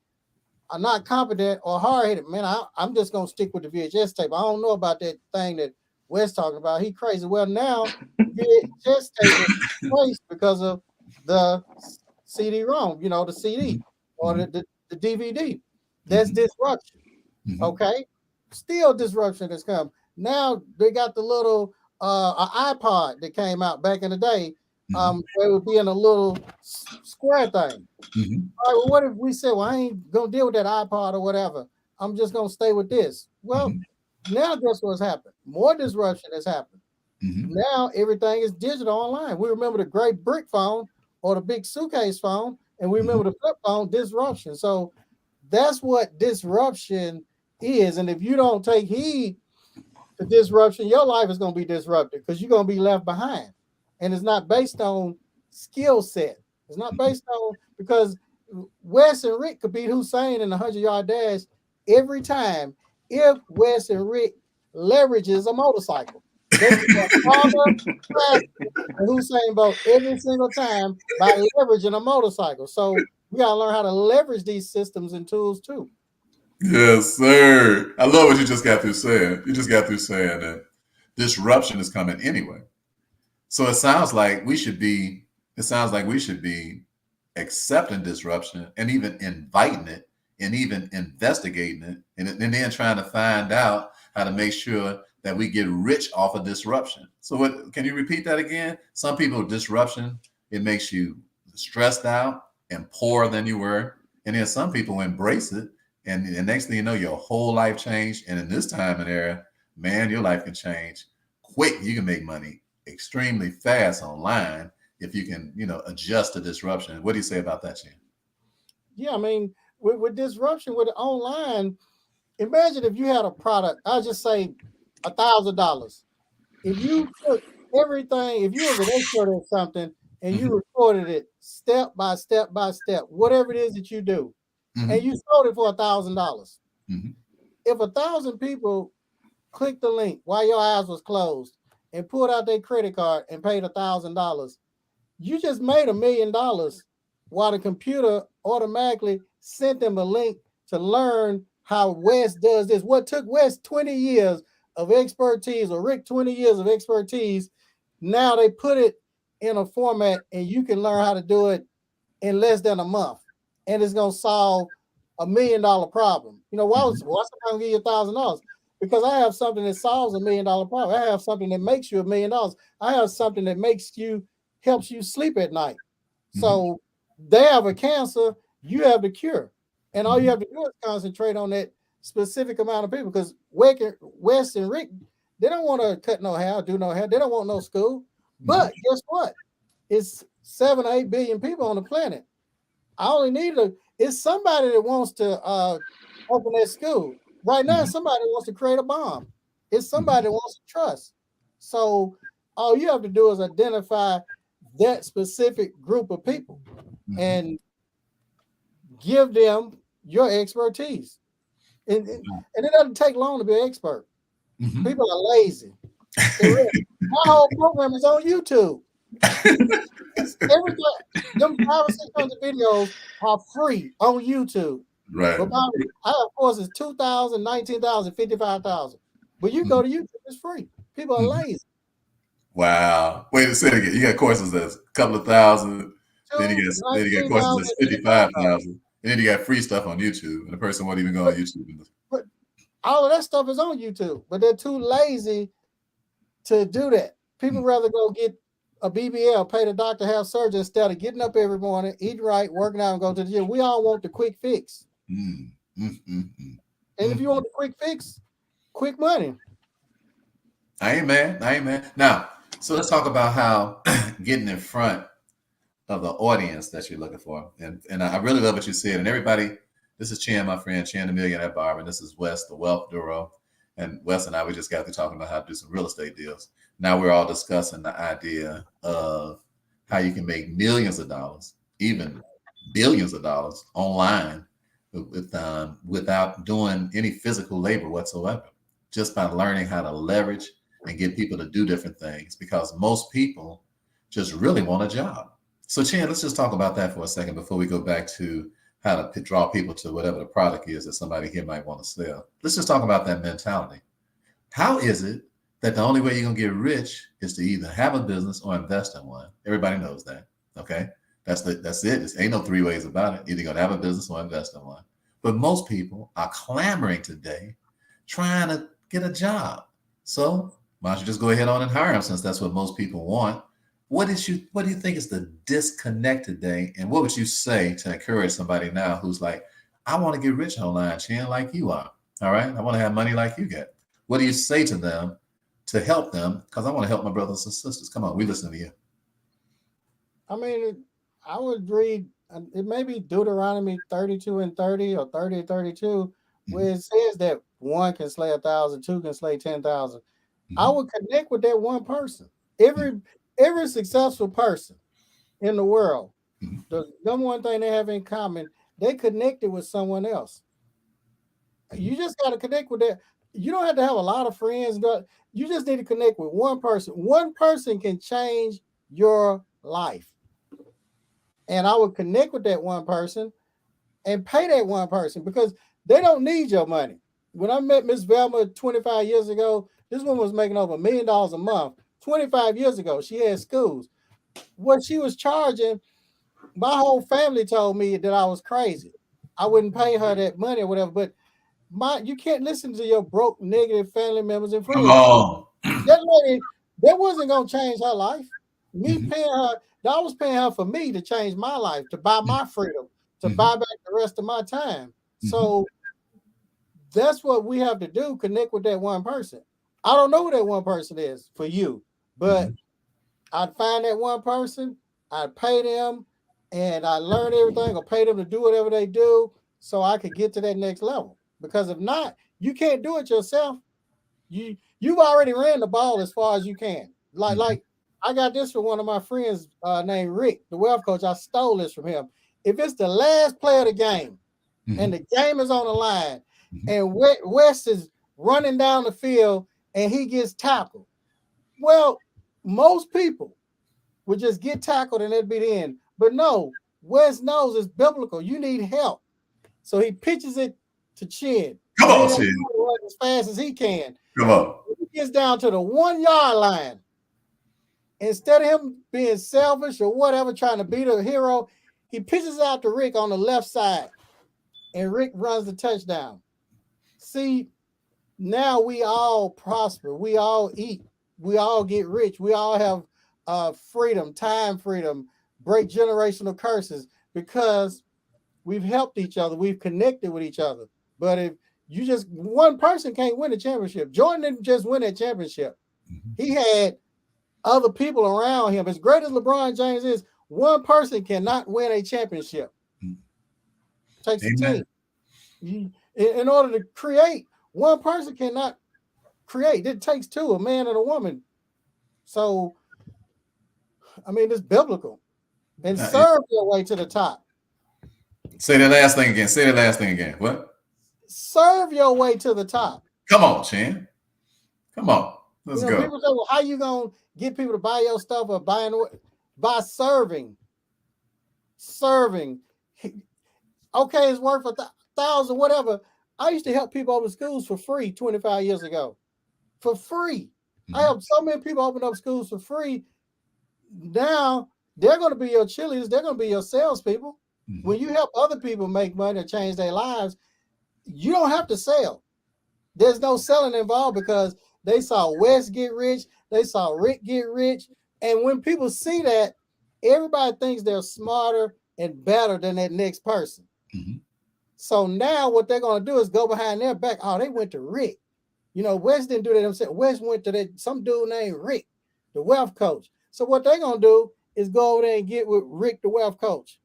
are not competent or hard-headed? Man, I'm just going to stick with the VHS tape. I don't know about that thing that Wes talking about. He crazy. Well, now VHS tape is replaced because of the CD-ROM, the CD or the DVD. That's disruption. Okay? Still disruption has come. Now they got the little iPod that came out back in the day. It would be in a little square thing. All right, well, what if we said, well, I ain't gonna deal with that iPod or whatever. I'm just gonna stay with this. Well, now guess what's happened? More disruption has happened. Now everything is digital online. We remember the great brick phone or the big suitcase phone, and we remember the flip phone. Disruption. So that's what disruption is. And if you don't take heed to disruption, your life is going to be disrupted because you're going to be left behind. and it's not based on skill set. It's not based on because Wes and Rick could beat Hussein in the 100-yard dash every time if Wes and Rick leverages a motorcycle. They can go farther, faster than Hussein Bolt every single time by leveraging a motorcycle. So we gotta learn how to leverage these systems and tools too. Yes, sir. I love what you just got through saying. You just got through saying that disruption is coming anyway. So it sounds like we should be accepting disruption and even inviting it and even investigating it and then trying to find out how to make sure that we get rich off of disruption. So what can you repeat that again? Some people, disruption, it makes you stressed out and poorer than you were. And then some people embrace it. And the next thing you know, your whole life changed. And in this time and era, man, your life can change quick. You can make money extremely fast online if you can, adjust to disruption. What do you say about that, Chan? Yeah, I mean, with disruption with online, imagine if you had a product, I'll just say $1,000. If you took everything, if you was an expert at something and you recorded it step by step by step, whatever it is that you do, and you sold it for $1,000. If 1,000 people clicked the link while your eyes was closed and pulled out their credit card and paid $1,000, you just made $1 million while the computer automatically sent them a link to learn how Wes does this. What took Wes 20 years of expertise or Rick 20 years of expertise, now they put it in a format and you can learn how to do it in less than a month. And it's going to solve $1 million problem. Why somebody gonna give you $1,000? Because I have something that solves $1 million problem. I have something that makes you $1 million. I have something that helps you sleep at night. So they have a cancer, you have the cure. And all you have to do is concentrate on that specific amount of people, because Wes and Rick, they don't want to cut no hair, do no hair. They don't want no school. But guess what? It's 7 or 8 billion people on the planet. I only need it's somebody that wants to open that school. Right now, somebody wants to create a bomb. It's somebody that wants to trust. So all you have to do is identify that specific group of people and give them your expertise. And it doesn't take long to be an expert. People are lazy. My whole program is on YouTube. Everything, them 500 or 600 videos are free on YouTube. Right. But our course is 2,000, 19,000, 55,000. But you go to YouTube, it's free. People are lazy. Wow. Wait a second. You got courses that's a couple of thousand. Then you got courses that's 55,000. And then you got free stuff on YouTube. And the person won't even go on YouTube. But all of that stuff is on YouTube. But they're too lazy to do that. People rather go get a BBL, pay the doctor, have surgery, instead of getting up every morning, eating right, working out, and go to the gym. We all want the quick fix. And if you want the quick fix, quick money. Amen. Now, so let's talk about how getting in front of the audience that you're looking for. And I really love what you said. And everybody, this is Chan, my friend, Chan the Millionaire Barber. And this is Wes, the Wealth Guru. And Wes and I, we just got to talking about how to do some real estate deals. Now we're all discussing the idea of how you can make millions of dollars, even billions of dollars online without doing any physical labor whatsoever, just by learning how to leverage and get people to do different things, because most people just really want a job. So Chan, let's just talk about that for a second before we go back to how to draw people to whatever the product is that somebody here might want to sell. Let's just talk about that mentality. How is it that the only way you're going to get rich is to either have a business or invest in one? Everybody knows that, okay? That's it. There ain't no three ways about it. Either going to have a business or invest in one. But most people are clamoring today, trying to get a job. So why don't you just go ahead on and hire them, since that's what most people want? What do you think is the disconnect today? And what would you say to encourage somebody now who's like, I want to get rich online, Chan, like you are. All right. I want to have money like you get. What do you say to them to help them? Because I want to help my brothers and sisters. Come on, we listen to you. I mean, I would read, it may be Deuteronomy 32:30 or 30:32, where it says that one can slay 1,000, two can slay 10,000. I would connect with that one person. every successful person in the world, Mhm. the number one thing they have in common, they connected with someone else. You just got to connect with that. You don't have to have a lot of friends. You just need to connect with one person. One person can change your life. And I would connect with that one person and pay that one person because they don't need your money. When I met Miss Velma 25 years ago, this woman was making over $1 million a month. 25 years ago, she had schools. What she was charging, my whole family told me that I was crazy. I wouldn't pay her that money or whatever. But you can't listen to your broke, negative family members and Come friends. on. That lady, that wasn't gonna change her life. Me Mhm. paying her, I was paying her for me to change my life, to buy my freedom, to Mhm. buy back the rest of my time. Mhm. So that's what we have to do, connect with that one person. I don't know who that one person is for you, but Mhm. I'd find that one person, I'd pay them, and I learn everything or pay them to do whatever they do so I could get to that next level. Because if not, you can't do it yourself. You've already ran the ball as far as you can. Mhm. Like I got this from one of my friends named Rick, the wealth coach. I stole this from him. If it's the last play of the game and Mhm. the game is on the line Mhm. and West is running down the field and he gets tackled, well, most people would just get tackled and it'd be the end. But no, West knows it's biblical. You need help. So he pitches it to Chin. Come on, Man, Chin. run as fast as he can. Come on. He gets down to the 1 yard line. Instead of him being selfish or whatever, trying to beat a hero, he pitches out to Rick on the left side, and Rick runs the touchdown. See, now we all prosper. We all eat. We all get rich. We all have freedom, time freedom, break generational curses because we've helped each other. We've connected with each other. But if you just one person can't win a championship, Jordan didn't just win that championship. Mhm. He had other people around him. As great as LeBron James is, one person cannot win a championship. Mhm. It takes a Amen. team. In order to create, one person cannot create. It takes two, a man and a woman. So, I mean, it's biblical. And serve your way to the top. Say that last thing again. Say that last thing again. What? Serve your way to the top. Come on, Chan. Come on. Let's go. People say, well, how you going to get people to buy your stuff or by serving? Serving. Okay, it's worth $1,000, whatever. I used to help people open schools for free 25 years ago. For free. Mhm. I helped so many people open up schools for free. Now they're going to be your cheerleaders. They're going to be your salespeople. Mhm. When you help other people make money and change their lives, you don't have to sell. There's no selling involved because they saw Wes get rich. They saw Rick get rich. And when people see that, everybody thinks they're smarter and better than that next person. Mhm. So now what they're going to do is go behind their back. Oh, they went to Rick. Wes didn't do that himself. Wes went to some dude named Rick, the wealth coach. So what they're going to do is go over there and get with Rick, the wealth coach.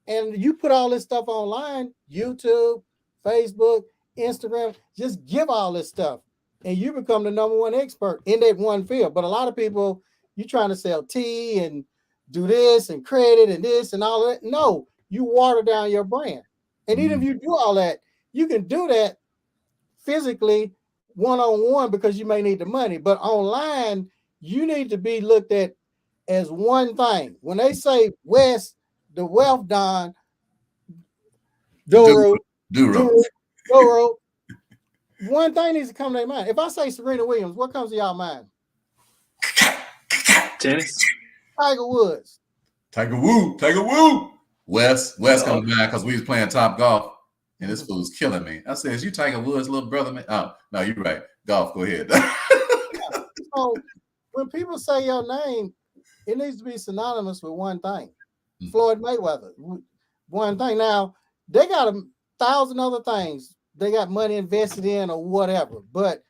And you put all this stuff online, YouTube, Facebook, Instagram, just give all this stuff. And you become the number one expert in that one field. But a lot of people, you're trying to sell tea and do this and credit and this and all that. No, you water down your brand. And even if you do all that, you can do that physically one-on-one because you may need the money. But online, you need to be looked at as one thing. When they say Wes, the wealth don, Doro, one thing needs to come to their mind. If I say Serena Williams, what comes to y'all mind? Tennis. Tiger Woods. Tiger Woo. Wes comes to mind because we was playing Top Golf and this fool's killing me. I said, is you Tiger Woods' little brother, man? Oh, no, you're right. Golf, go ahead. So when people say your name, it needs to be synonymous with one thing. Mhm. Floyd Mayweather, one thing. Now, they got 1,000 other things they got money invested in or whatever. But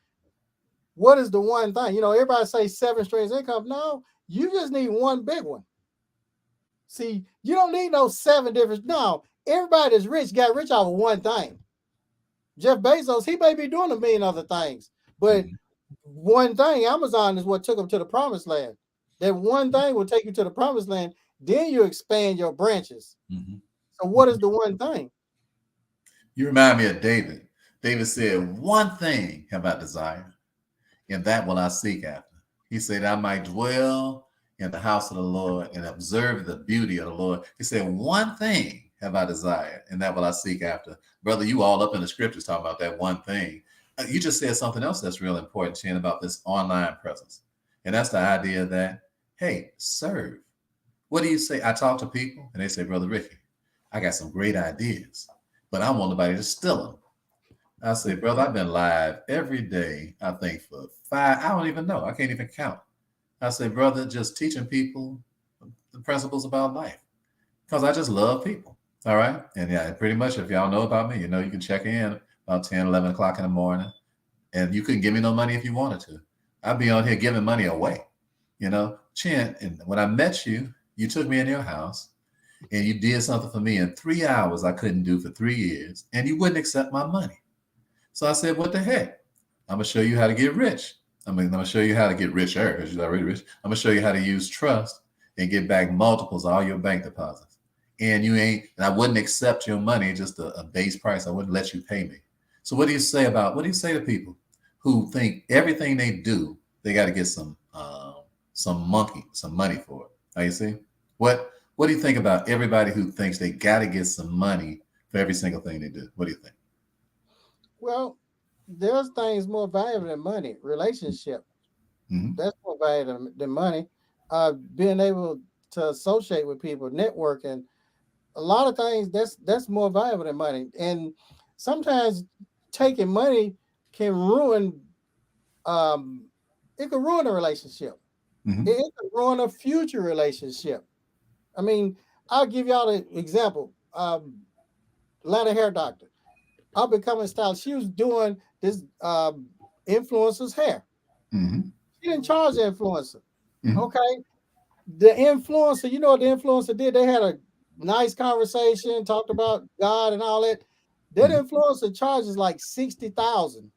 what is the one thing? Everybody say 7 streams of income. No, you just need one big one. See, you don't need no 7 different. No, everybody that's rich got rich off of one thing. Jeff Bezos, he may be doing 1 million other things, but one thing, Amazon is what took him to the promised land. That one thing will take you to the promised land. Then you expand your branches. Mm-hmm. So what is the one thing? You remind me of David. David said, one thing have I desired, and that will I seek after. He said, I might dwell in the house of the Lord and observe the beauty of the Lord. He said, one thing have I desired, and that will I seek after. Brother, you all up in the scriptures talking about that one thing. You just said something else that's real important, Chin, about this online presence. And that's the idea that, hey, serve. What do you say? I talk to people and they say, Brother Ricky, I got some great ideas, but I don't want nobody to steal them. I say, brother, I've been live every day, I think for 5, I don't even know. I can't even count. I say, brother, just teaching people the principles about life because I just love people. All right. And yeah, pretty much if y'all know about me, you know, you can check in about 10, 11 o'clock in the morning and you couldn't give me no money if you wanted to. I'd be on here giving money away, you know. Chin, and when I met you, you took me in your house and you did something for me in 3 hours I couldn't do for 3 years, and you wouldn't accept my money. So I said, what the heck? I'm going to show you how to get rich. I'm going to show you how to get richer because you're already rich. I'm going to show you how to use trust and get back multiples of all your bank deposits. And and I wouldn't accept your money, just a base price. I wouldn't let you pay me. So what do you say to people who think everything they do, they got to get some money for it? Now you see, what do you think about everybody who thinks they got to get some money for every single thing they do? What do you think? Well, there's things more valuable than money. Relationship. Mm-hmm. That's more valuable than money. Being able to associate with people, networking, a lot of things that's more valuable than money. And sometimes taking money can ruin it can ruin a relationship. Mm-hmm. It can ruin a future relationship. I mean, I'll give y'all an example. Atlanta hair doctor. I'll becoming stylist. She was doing this influencer's hair. Mm-hmm. She didn't charge the influencer. Mm-hmm. Okay. The influencer, you know what the influencer did? They had a nice conversation, talked about God and all that. That influencer charges like $60,000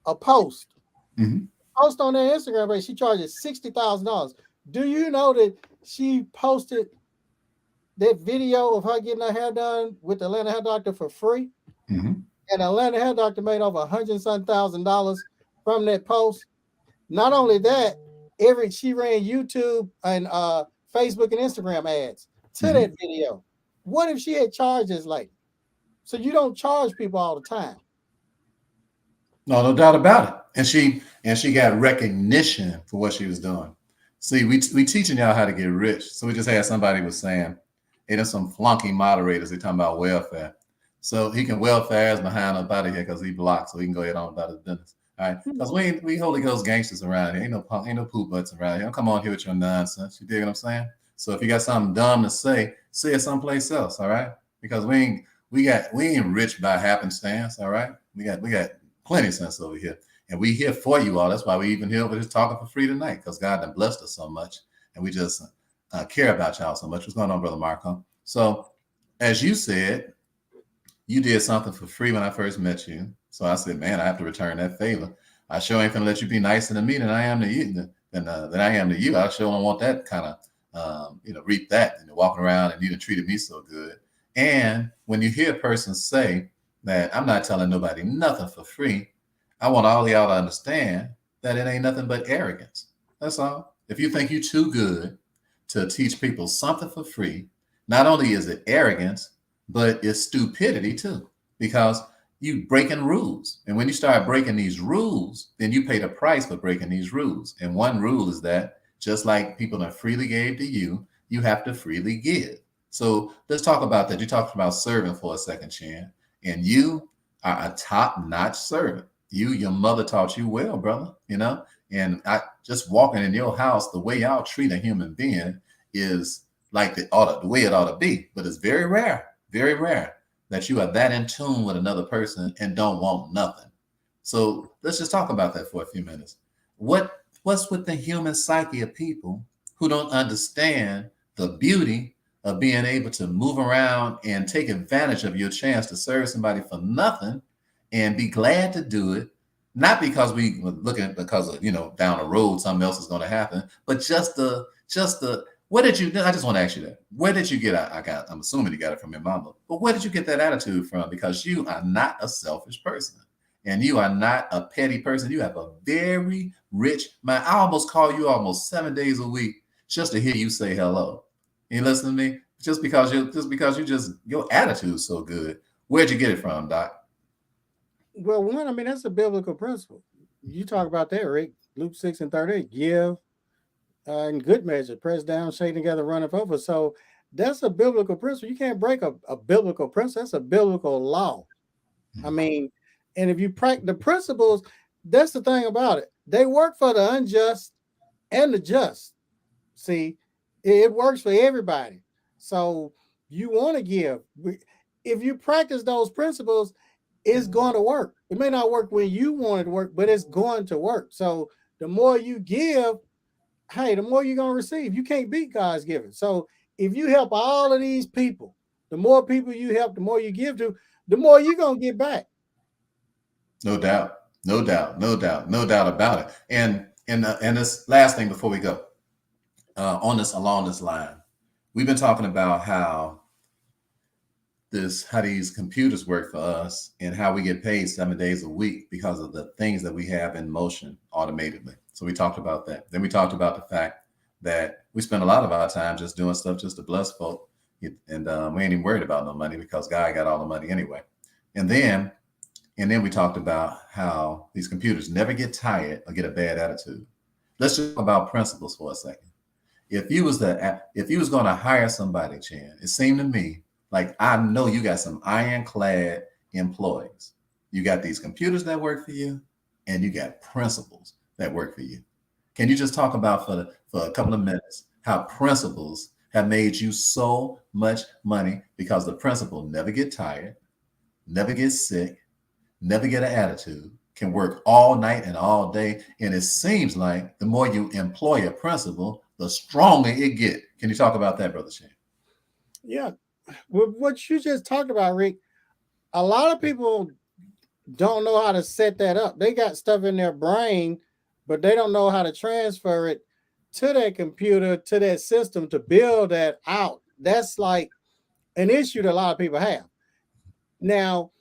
a post. Mm-hmm. Post on their Instagram page, she charges $60,000. Do you know that she posted that video of her getting her hair done with the Atlanta hair doctor for free? Mm-hmm. And Atlanta hair doctor made over $100,000 from that post. Not only that, she ran YouTube and Facebook and Instagram ads to that video. What if she had charged this lady? So you don't charge people all the time. No doubt about it. And she got recognition for what she was doing. See, we teaching y'all how to get rich. So we just had somebody was saying, hey, there's some flunky moderators. They talking about welfare. So he can welfare his behind up out of here because he blocked, so he can go ahead on about his business. All right, because we Holy Ghost gangsters around here. Ain't no poop butts around here. Don't come on here with your nonsense. You dig what I'm saying? So if you got something dumb to say it someplace else. All right, because we ain't rich by happenstance. All right, we got plenty of sense over here, and we here for you all. That's why we even here with just talking for free tonight, because God done blessed us so much, and we just care about y'all so much. What's going on, Brother Marco? So as you said, you did something for free when I first met you. So I said, man, I have to return that favor. I sure ain't gonna let you be nicer to me than I am to you. Than I am to you. I sure don't want that kind of, reap that and walking around and you done treated me so good. And when you hear a person say that I'm not telling nobody nothing for free, I want all y'all to understand that it ain't nothing but arrogance. That's all. If you think you're too good to teach people something for free, not only is it arrogance, but it's stupidity too, because you breaking rules. And when you start breaking these rules, then you pay the price for breaking these rules. And one rule is that just like people that freely gave to you, you have to freely give. So let's talk about that. You talked about serving for a second, Chan, and you are a top-notch servant. Your mother taught you well, brother, and I just walking in your house, the way y'all treat a human being is like the way it ought to be, but it's very rare that you are that in tune with another person and don't want nothing. So let's just talk about that for a few minutes. What's with the human psyche of people who don't understand the beauty of being able to move around and take advantage of your chance to serve somebody for nothing and be glad to do it, not because we were looking because of, down the road something else is going to happen, but just the just the where did you? I just want to ask you that. Where did you get? I'm assuming you got it from your mama, but where did you get that attitude from? Because you are not a selfish person, and you are not a petty person. You have a very rich mind. I almost call you almost 7 days a week just to hear you say hello. You listen to me? Just because your attitude's so good. Where'd you get it from, Doc? Well, one, I mean, that's a biblical principle. You talk about that, Rick. Luke 6:38. Give in good measure, pressed down, shaken together, runneth over. So that's a biblical principle. You can't break a biblical principle. That's a biblical law. I mean, and if you practice the principles, that's the thing about it. They work for the unjust and the just. See, it works for everybody. So you want to give. If you practice those principles, it's going to work. It may not work when you want it to work, but it's going to work. So the more you give, hey, the more you're going to receive. You can't beat God's giving. So if you help all of these people, the more people you help, the more you give to, the more you're going to get back. No doubt. No doubt. No doubt. No doubt about it. And this last thing before we go along this line, we've been talking about how these computers work for us and how we get paid 7 days a week because of the things that we have in motion automatically. So we talked about that. Then we talked about the fact that we spend a lot of our time just doing stuff just to bless folk. And we ain't even worried about no money because God got all the money anyway. And then we talked about how these computers never get tired or get a bad attitude. Let's just talk about principles for a second. If you was going to hire somebody, Chan, it seemed to me like I know you got some ironclad employees. You got these computers that work for you, and you got principles that work for you. Can you just talk about for a couple of minutes how principles have made you so much money because the principal never get tired, never get sick, never get an attitude, can work all night and all day. And it seems like the more you employ a principal, the stronger it get. Can you talk about that, Brother Shane? Yeah. With what you just talked about, Rick, a lot of people don't know how to set that up. They got stuff in their brain, but they don't know how to transfer it to that computer, to that system to build that out. That's like an issue that a lot of people have. Now,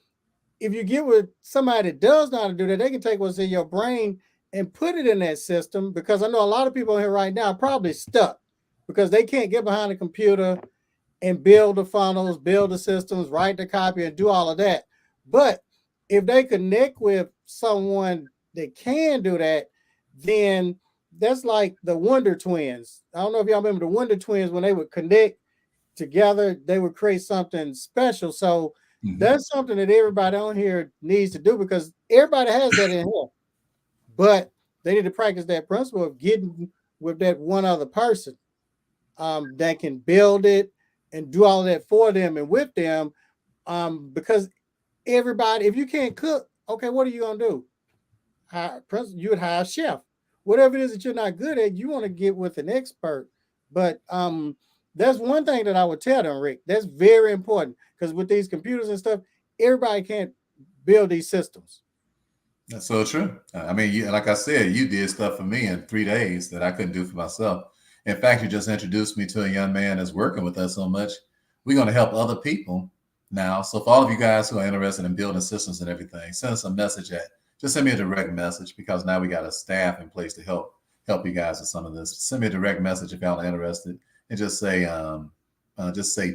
if you get with somebody that does know how to do that, they can take what's in your brain and put it in that system, because I know a lot of people here right now are probably stuck because they can't get behind a computer and build the funnels, build the systems, write the copy, and do all of that. But if they connect with someone that can do that, then that's like the Wonder Twins. I don't know if y'all remember the Wonder Twins. When they would connect together, they would create something special. So that's something that everybody on here needs to do, because everybody has that in here. But they need to practice that principle of getting with that one other person that can build it and do all of that for them and with them. Because everybody, if you can't cook, okay, what are you gonna do? You would hire a chef. Whatever it is that you're not good at, you want to get with an expert. But that's one thing that I would tell them, Rick. That's very important, because with these computers and stuff, everybody can't build these systems. That's so true. I mean, like I said, you did stuff for me in 3 days that I couldn't do for myself. In fact, you just introduced me to a young man that's working with us so much. We're going to help other people now. So for all of you guys who are interested in building systems and everything, send us a message just send me a direct message, because now we got a staff in place to help you guys with some of this. Send me a direct message if y'all are interested, and just say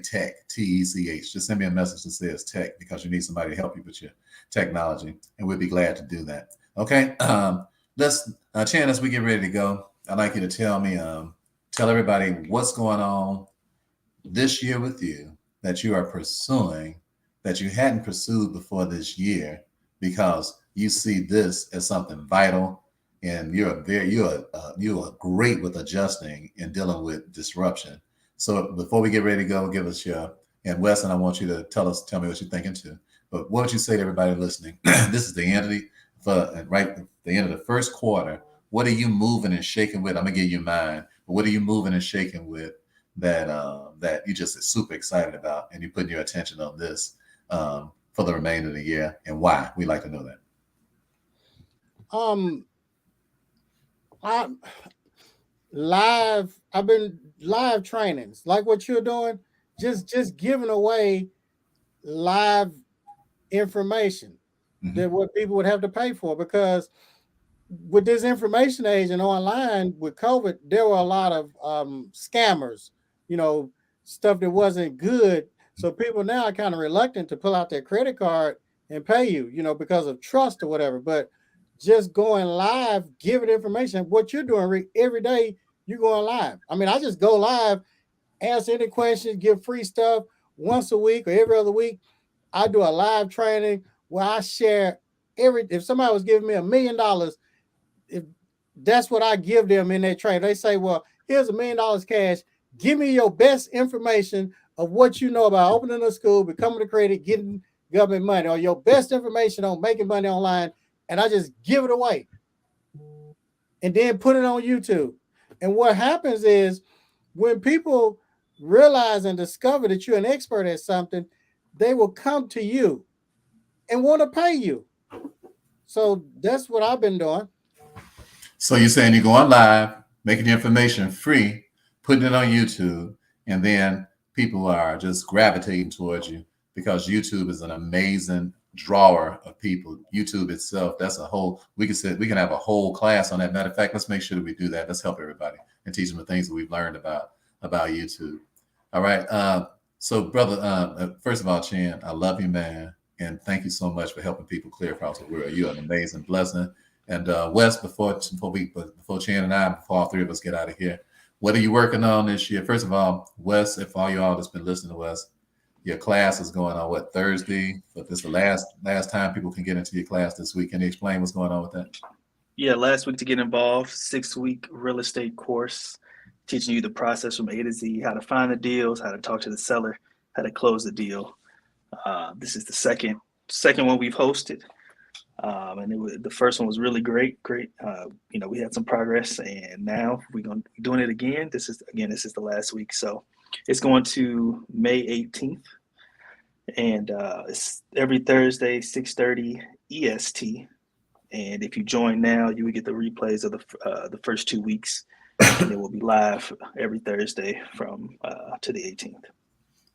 tech, TECH. Just send me a message that says tech, because you need somebody to help you with your technology, and we'll be glad to do that. Okay. Let's Chan, as we get ready to go, I'd like you to tell everybody what's going on this year with you that you are pursuing that you hadn't pursued before this year, because you see this as something vital, and you are great with adjusting and dealing with disruption. So before we get ready to go, give us and Weston, I want you to tell me what you're thinking too. But what would you say to everybody listening? This is the end of the end of the first quarter. What are you moving and shaking with? I'm gonna give you mine. But what are you moving and shaking with that you just are super excited about, and you're putting your attention on this for the remainder of the year, and why? We'd like to know that. I've been live trainings like what you're doing, just giving away live information that what people would have to pay for, because with this information age and online with COVID, there were a lot of scammers, you know, stuff that wasn't good. So people now are kind of reluctant to pull out their credit card and pay you, you know, because of trust or whatever. But just going live, giving information, what you're doing every day, you're going live. I mean, I just go live, answer any questions, give free stuff once a week or every other week. I do a live training where I share if somebody was giving me $1 million, if that's what I give them in their trade. They say, well, here's $1 million cash. Give me your best information of what you know about opening a school, becoming a credit, getting government money, or your best information on making money online. And I just give it away and then put it on YouTube. And what happens is when people realize and discover that you're an expert at something, they will come to you and want to pay you. So that's what I've been doing. So you're saying you're going live, making the information free, putting it on YouTube, and then people are just gravitating towards you because YouTube is an amazing drawer of people. YouTube itself, that's a whole, we can have a whole class on that. Matter of fact, let's make sure that we do that. Let's help everybody and teach them the things that we've learned about YouTube. All right. So brother, first of all, Chan, I love you, man. And thank you so much for helping people clear across the world. You're an amazing blessing. And Wes, before Chan and I, before all three of us get out of here, what are you working on this year? First of all, Wes, if all y'all that's been listening to Wes, your class is going on what, Thursday? But this is the last time people can get into your class this week. Can you explain what's going on with that? Yeah, last week to get involved, 6-week real estate course, teaching you the process from A to Z, how to find the deals, how to talk to the seller, how to close the deal. This is the second one we've hosted. And the first one was really great. We had some progress, and now we're going to be doing it again. This is the last week. So it's going to May 18th, and it's every Thursday, 6:30 EST. And if you join now, you will get the replays of the first 2 weeks, and it will be live every Thursday from to the 18th.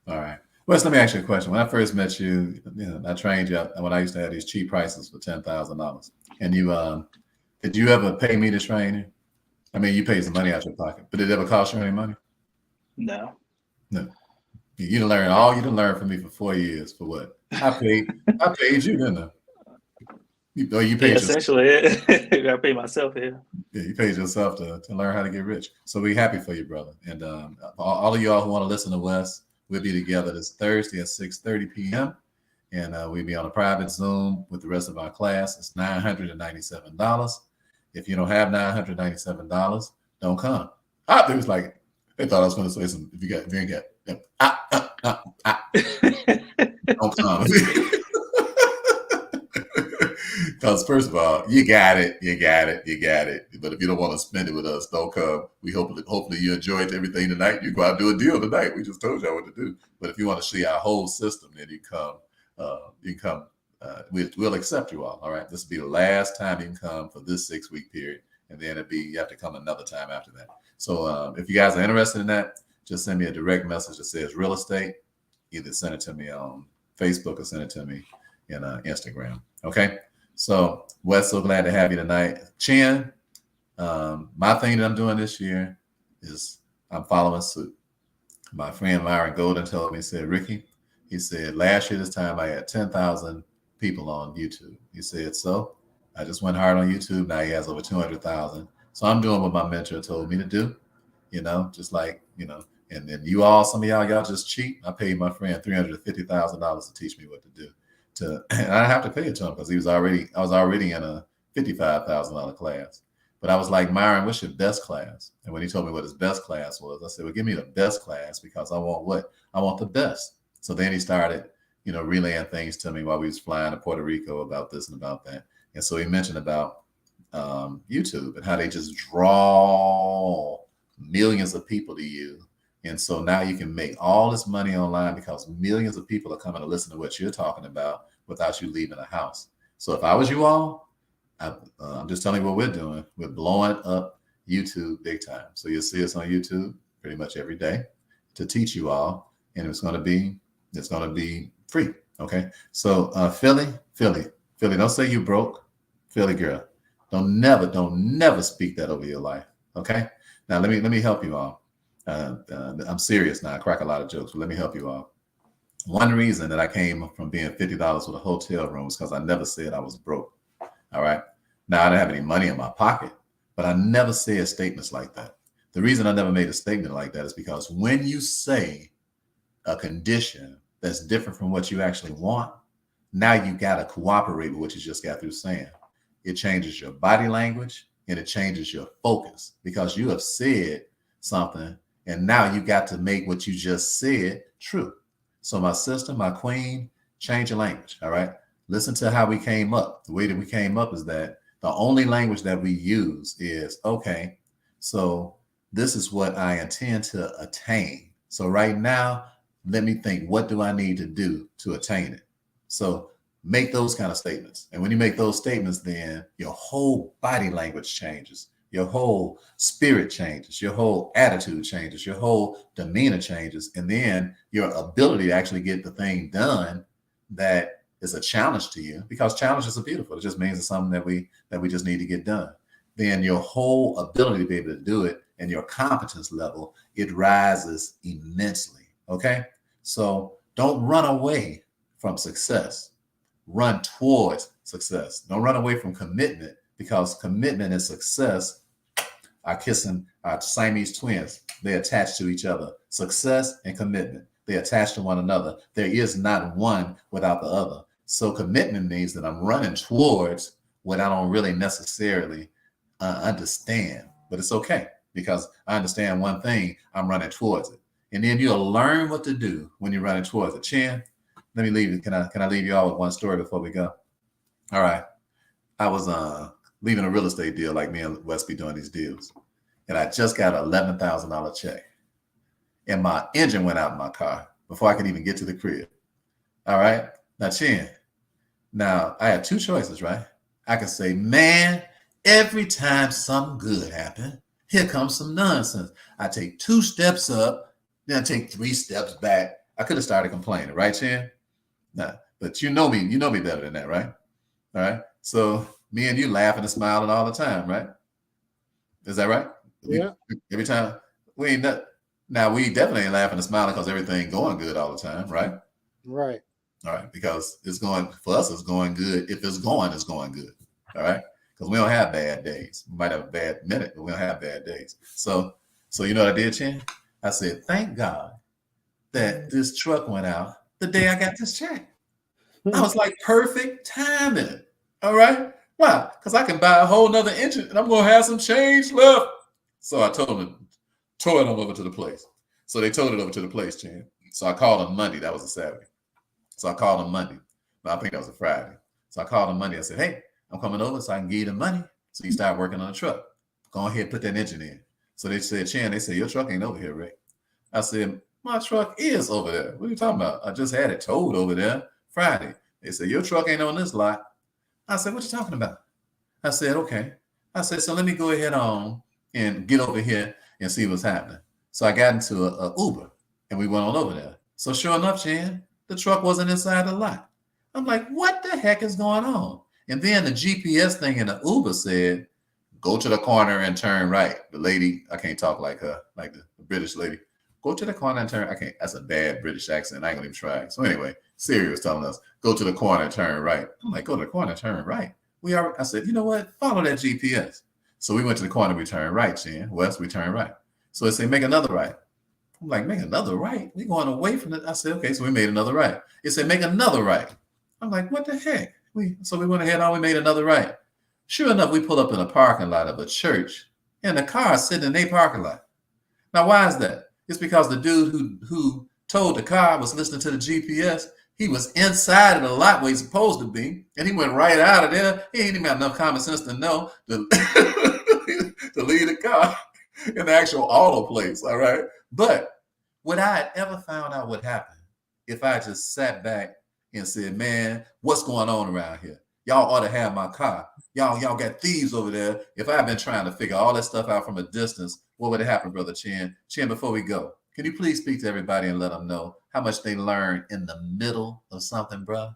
All right. Wes, let me ask you a question. When I first met you, I trained you when I used to have these cheap prices for $10,000. And you, did you ever pay me to train you? I mean, you paid some money out your pocket, but did it ever cost you any money? No. You didn't learn from me for 4 years. For what? I paid you, didn't I? You paid essentially. I paid myself. Yeah, you paid yourself to learn how to get rich. So we're happy for you, brother. And all of y'all who want to listen to Wes, we'll be together this Thursday at 6:30 p.m. And we'll be on a private Zoom with the rest of our class. It's $997. If you don't have $997, don't come. It was like they thought I was going to say something. If you ain't got, don't come. Because first of all, you got it. But if you don't want to spend it with us, don't come. We hopefully you enjoyed everything tonight. You go out and do a deal tonight. We just told y'all what to do. But if you want to see our whole system, then you come. We'll accept you all. All right. This will be the last time you can come for this 6-week period, and then you have to come another time after that. So if you guys are interested in that, just send me a direct message that says real estate. Either send it to me on Facebook or send it to me in Instagram. Okay. So Wes, so glad to have you tonight. Chan, my thing that I'm doing this year is I'm following suit. My friend Myron Golden told me, he said, Ricky, he said, last year this time I had 10,000 people on YouTube. He said, so I just went hard on YouTube. Now he has over 200,000. So I'm doing what my mentor told me to do, just like, and then some of y'all just cheat. I paid my friend $350,000 to teach me what to do. And I have to pay it to him because I was already in a $55,000 class. But I was like, Myron, what's your best class? And when he told me what his best class was, I said, well, give me the best class because I want what? I want the best. So then he started, relaying things to me while we was flying to Puerto Rico about this and about that. And so he mentioned about YouTube and how they just draw millions of people to you. And so now you can make all this money online because millions of people are coming to listen to what you're talking about without you leaving the house. So if I was you all, I'm just telling you what we're doing. We're blowing up YouTube big time. So you'll see us on YouTube pretty much every day to teach you all, and it's going to be free. Okay. So Philly, don't say you broke. Philly girl, don't never speak that over your life. Okay. Now let me help you all. I'm serious now. I crack a lot of jokes, but let me help you all. One reason that I came from being $50 with a hotel room was because I never said I was broke. All right. Now I didn't have any money in my pocket, but I never said statements like that. The reason I never made a statement like that is because when you say a condition that's different from what you actually want, now you got to cooperate with what you just got through saying. It changes your body language and it changes your focus because you have said something and now you got to make what you just said true. So my sister, my queen, change your language. All right. Listen to how we came up. The way that we came up is that the only language that we use is, okay, so this is what I intend to attain. So right now, let me think, what do I need to do to attain it? So make those kind of statements. And when you make those statements, then your whole body language changes. Your whole spirit changes, your whole attitude changes, your whole demeanor changes, and then your ability to actually get the thing done that is a challenge to you, because challenges are beautiful. It just means it's something that we just need to get done. Then your whole ability to be able to do it and your competence level, it rises immensely. Okay, so don't run away from success. Run towards success. Don't run away from commitment, because commitment and success are kissing, are Siamese twins. They attach to each other. Success and commitment, they attach to one another. There is not one without the other. So commitment means that I'm running towards what I don't really necessarily understand, but it's okay because I understand one thing, I'm running towards it. And then you'll learn what to do when you're running towards it. Chin, let me leave you. Can I leave you all with one story before we go? All right. I was leaving a real estate deal, like me and Wes be doing these deals. And I just got an $11,000 check. And my engine went out in my car before I could even get to the crib. All right. Now, Chin, now I had two choices, right? I could say, man, every time something good happens, here comes some nonsense. I take 2 steps up, then I take 3 steps back. I could have started complaining, right, Chin? Nah, but you know me better than that, right? All right. So me and you laughing and smiling all the time, right? Is that right? Yeah. Every time we ain't that. Now we definitely ain't laughing and smiling because everything going good all the time, right? Right. All right, because it's going for us. It's going good. If it's going good. All right, because we don't have bad days. We might have a bad minute, but we don't have bad days. So you know what I did, Chin? I said, thank God that this truck went out the day I got this check. I was like, perfect timing. All right. Why? Because I can buy a whole nother engine and I'm going to have some change left. So I told them, tow it over to the place. So they towed it over to the place, Chin. So I called them Monday. That was a Saturday. So I called them Monday. No, I think that was a Friday. So I called them Monday. I said, hey, I'm coming over so I can give you the money so you start working on the truck. Go ahead and put that engine in. So they said, Chin, they said, your truck ain't over here, Rick. I said, my truck is over there. What are you talking about? I just had it towed over there Friday. They said, your truck ain't on this lot. I said, what you talking about? I said, okay. I said, so let me go ahead on and get over here and see what's happening. So I got into a Uber and we went on over there. So sure enough, Chin, the truck wasn't inside the lot. I'm like, what the heck is going on? And then the GPS thing in the Uber said, go to the corner and turn right. The lady, I can't talk like her, like the British lady. Go to the corner and turn. I can't. That's a bad British accent. I ain't gonna even try. So anyway, Siri was telling us, go to the corner and turn right. I'm like, go to the corner and turn right. I said, you know what? Follow that GPS. So we went to the corner, we turned right, Chin. West, we turned right. So it said, make another right. I'm like, make another right? We going away from it. I said, okay, so we made another right. It said, make another right. I'm like, what the heck? So we went ahead on, we made another right. Sure enough, we pull up in a parking lot of a church and the car is sitting in their parking lot. Now, why is that? It's because the dude who towed the car was listening to the GPS. He was inside of the lot where he's supposed to be, and he went right out of there. He ain't even got enough common sense to know to, to leave the car in the actual auto place, all right? But would I have ever found out what happened if I just sat back and said, man, what's going on around here? Y'all ought to have my car. Y'all got thieves over there. If I've been trying to figure all that stuff out from a distance, what would have happened, Brother Chin? Chin, before we go, can you please speak to everybody and let them know how much they learn in the middle of something, bro?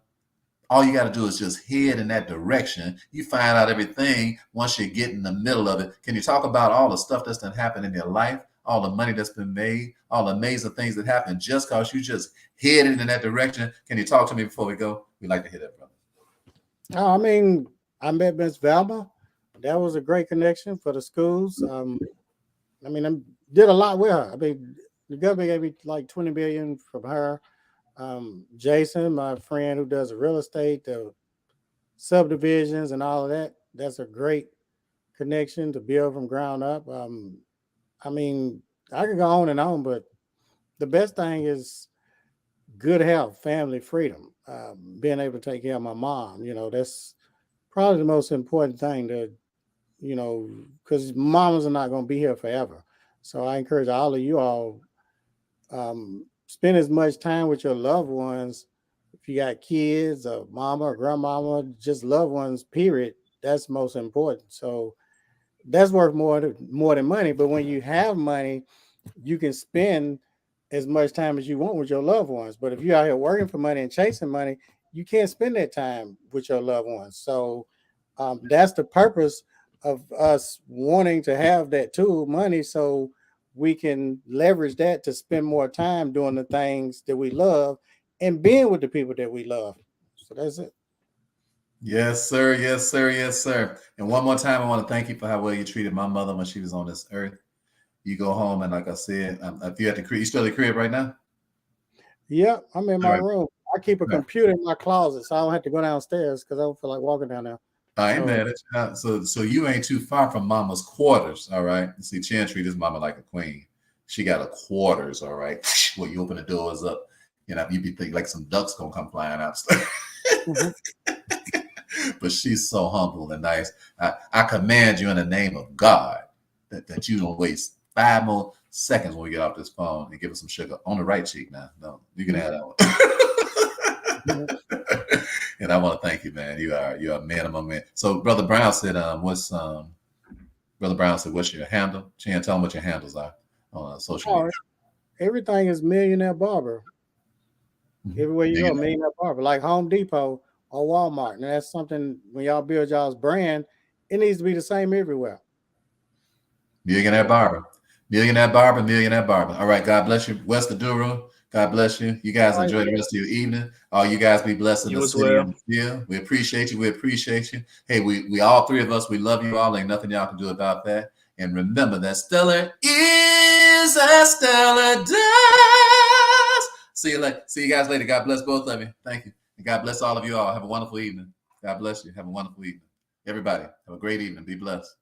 All you got to do is just head in that direction. You find out everything once you get in the middle of it. Can you talk about all the stuff that's been happening in your life, all the money that's been made, all the amazing things that happen just because you just headed in that direction? Can you talk to me before we go? We'd like to hear that, brother. I mean, I met Miss Velma. That was a great connection for the schools. I mean, I did a lot with her. I mean, the government gave me like 20 million from her. Jason, my friend who does the real estate, the subdivisions and all of that, that's a great connection to build from ground up. I mean, I could go on and on, but the best thing is good health, family, freedom, being able to take care of my mom. You know, that's probably the most important thing to, you know, because mamas are not going to be here forever. So I encourage all of you all, spend as much time with your loved ones. If you got kids, or mama or grandmama, just loved ones, period. That's most important. So that's worth more than money. But when you have money, you can spend as much time as you want with your loved ones. But if you're out here working for money and chasing money, you can't spend that time with your loved ones. So that's the purpose of us wanting to have that tool, money, so we can leverage that to spend more time doing the things that we love and being with the people that we love. So that's it. Yes, sir. Yes, sir. Yes, sir. And one more time, I want to thank you for how well you treated my mother when she was on this earth. You go home, and like I said, if you at the crib, you still at the crib right now? Yeah, I'm in my All right. room. I keep a Right. computer in my closet, so I don't have to go downstairs because I don't feel like walking down there. I ain't So- mad at you. So you ain't too far from mama's quarters, all right? See, Chan treat his mama like a queen. She got a quarters, all right? Where you open the doors up, you know, you be thinking like some ducks gonna come flying out. Mhm. But she's so humble and nice. I command you in the name of God that you don't waste 5 more seconds when we get off this phone and give us some sugar on the right cheek now. No, you can have that one. And I want to thank you, man. You're a man among men. So Brother Brown said, Brother Brown said, what's your handle? Chan, tell him what your handles are on social media. Everything is Millionaire Barber. Everywhere you go, Millionaire Barber, like Home Depot or Walmart. And that's something when y'all build y'all's brand, it needs to be the same everywhere. Millionaire Barber. Millionaire Barber, Millionaire Barber. All right, God bless you. West Duro, God bless you. You guys enjoy the rest of your evening. All you guys be blessed in You the as city well. and the field. We appreciate you. We appreciate you. Hey, we all 3 of us, we love you all. Ain't nothing y'all can do about that. And remember that stellar is a stellar does. See you guys later. God bless both of you. Thank you. And God bless all of you all. Have a wonderful evening. God bless you. Have a wonderful evening. Everybody, have a great evening. Be blessed.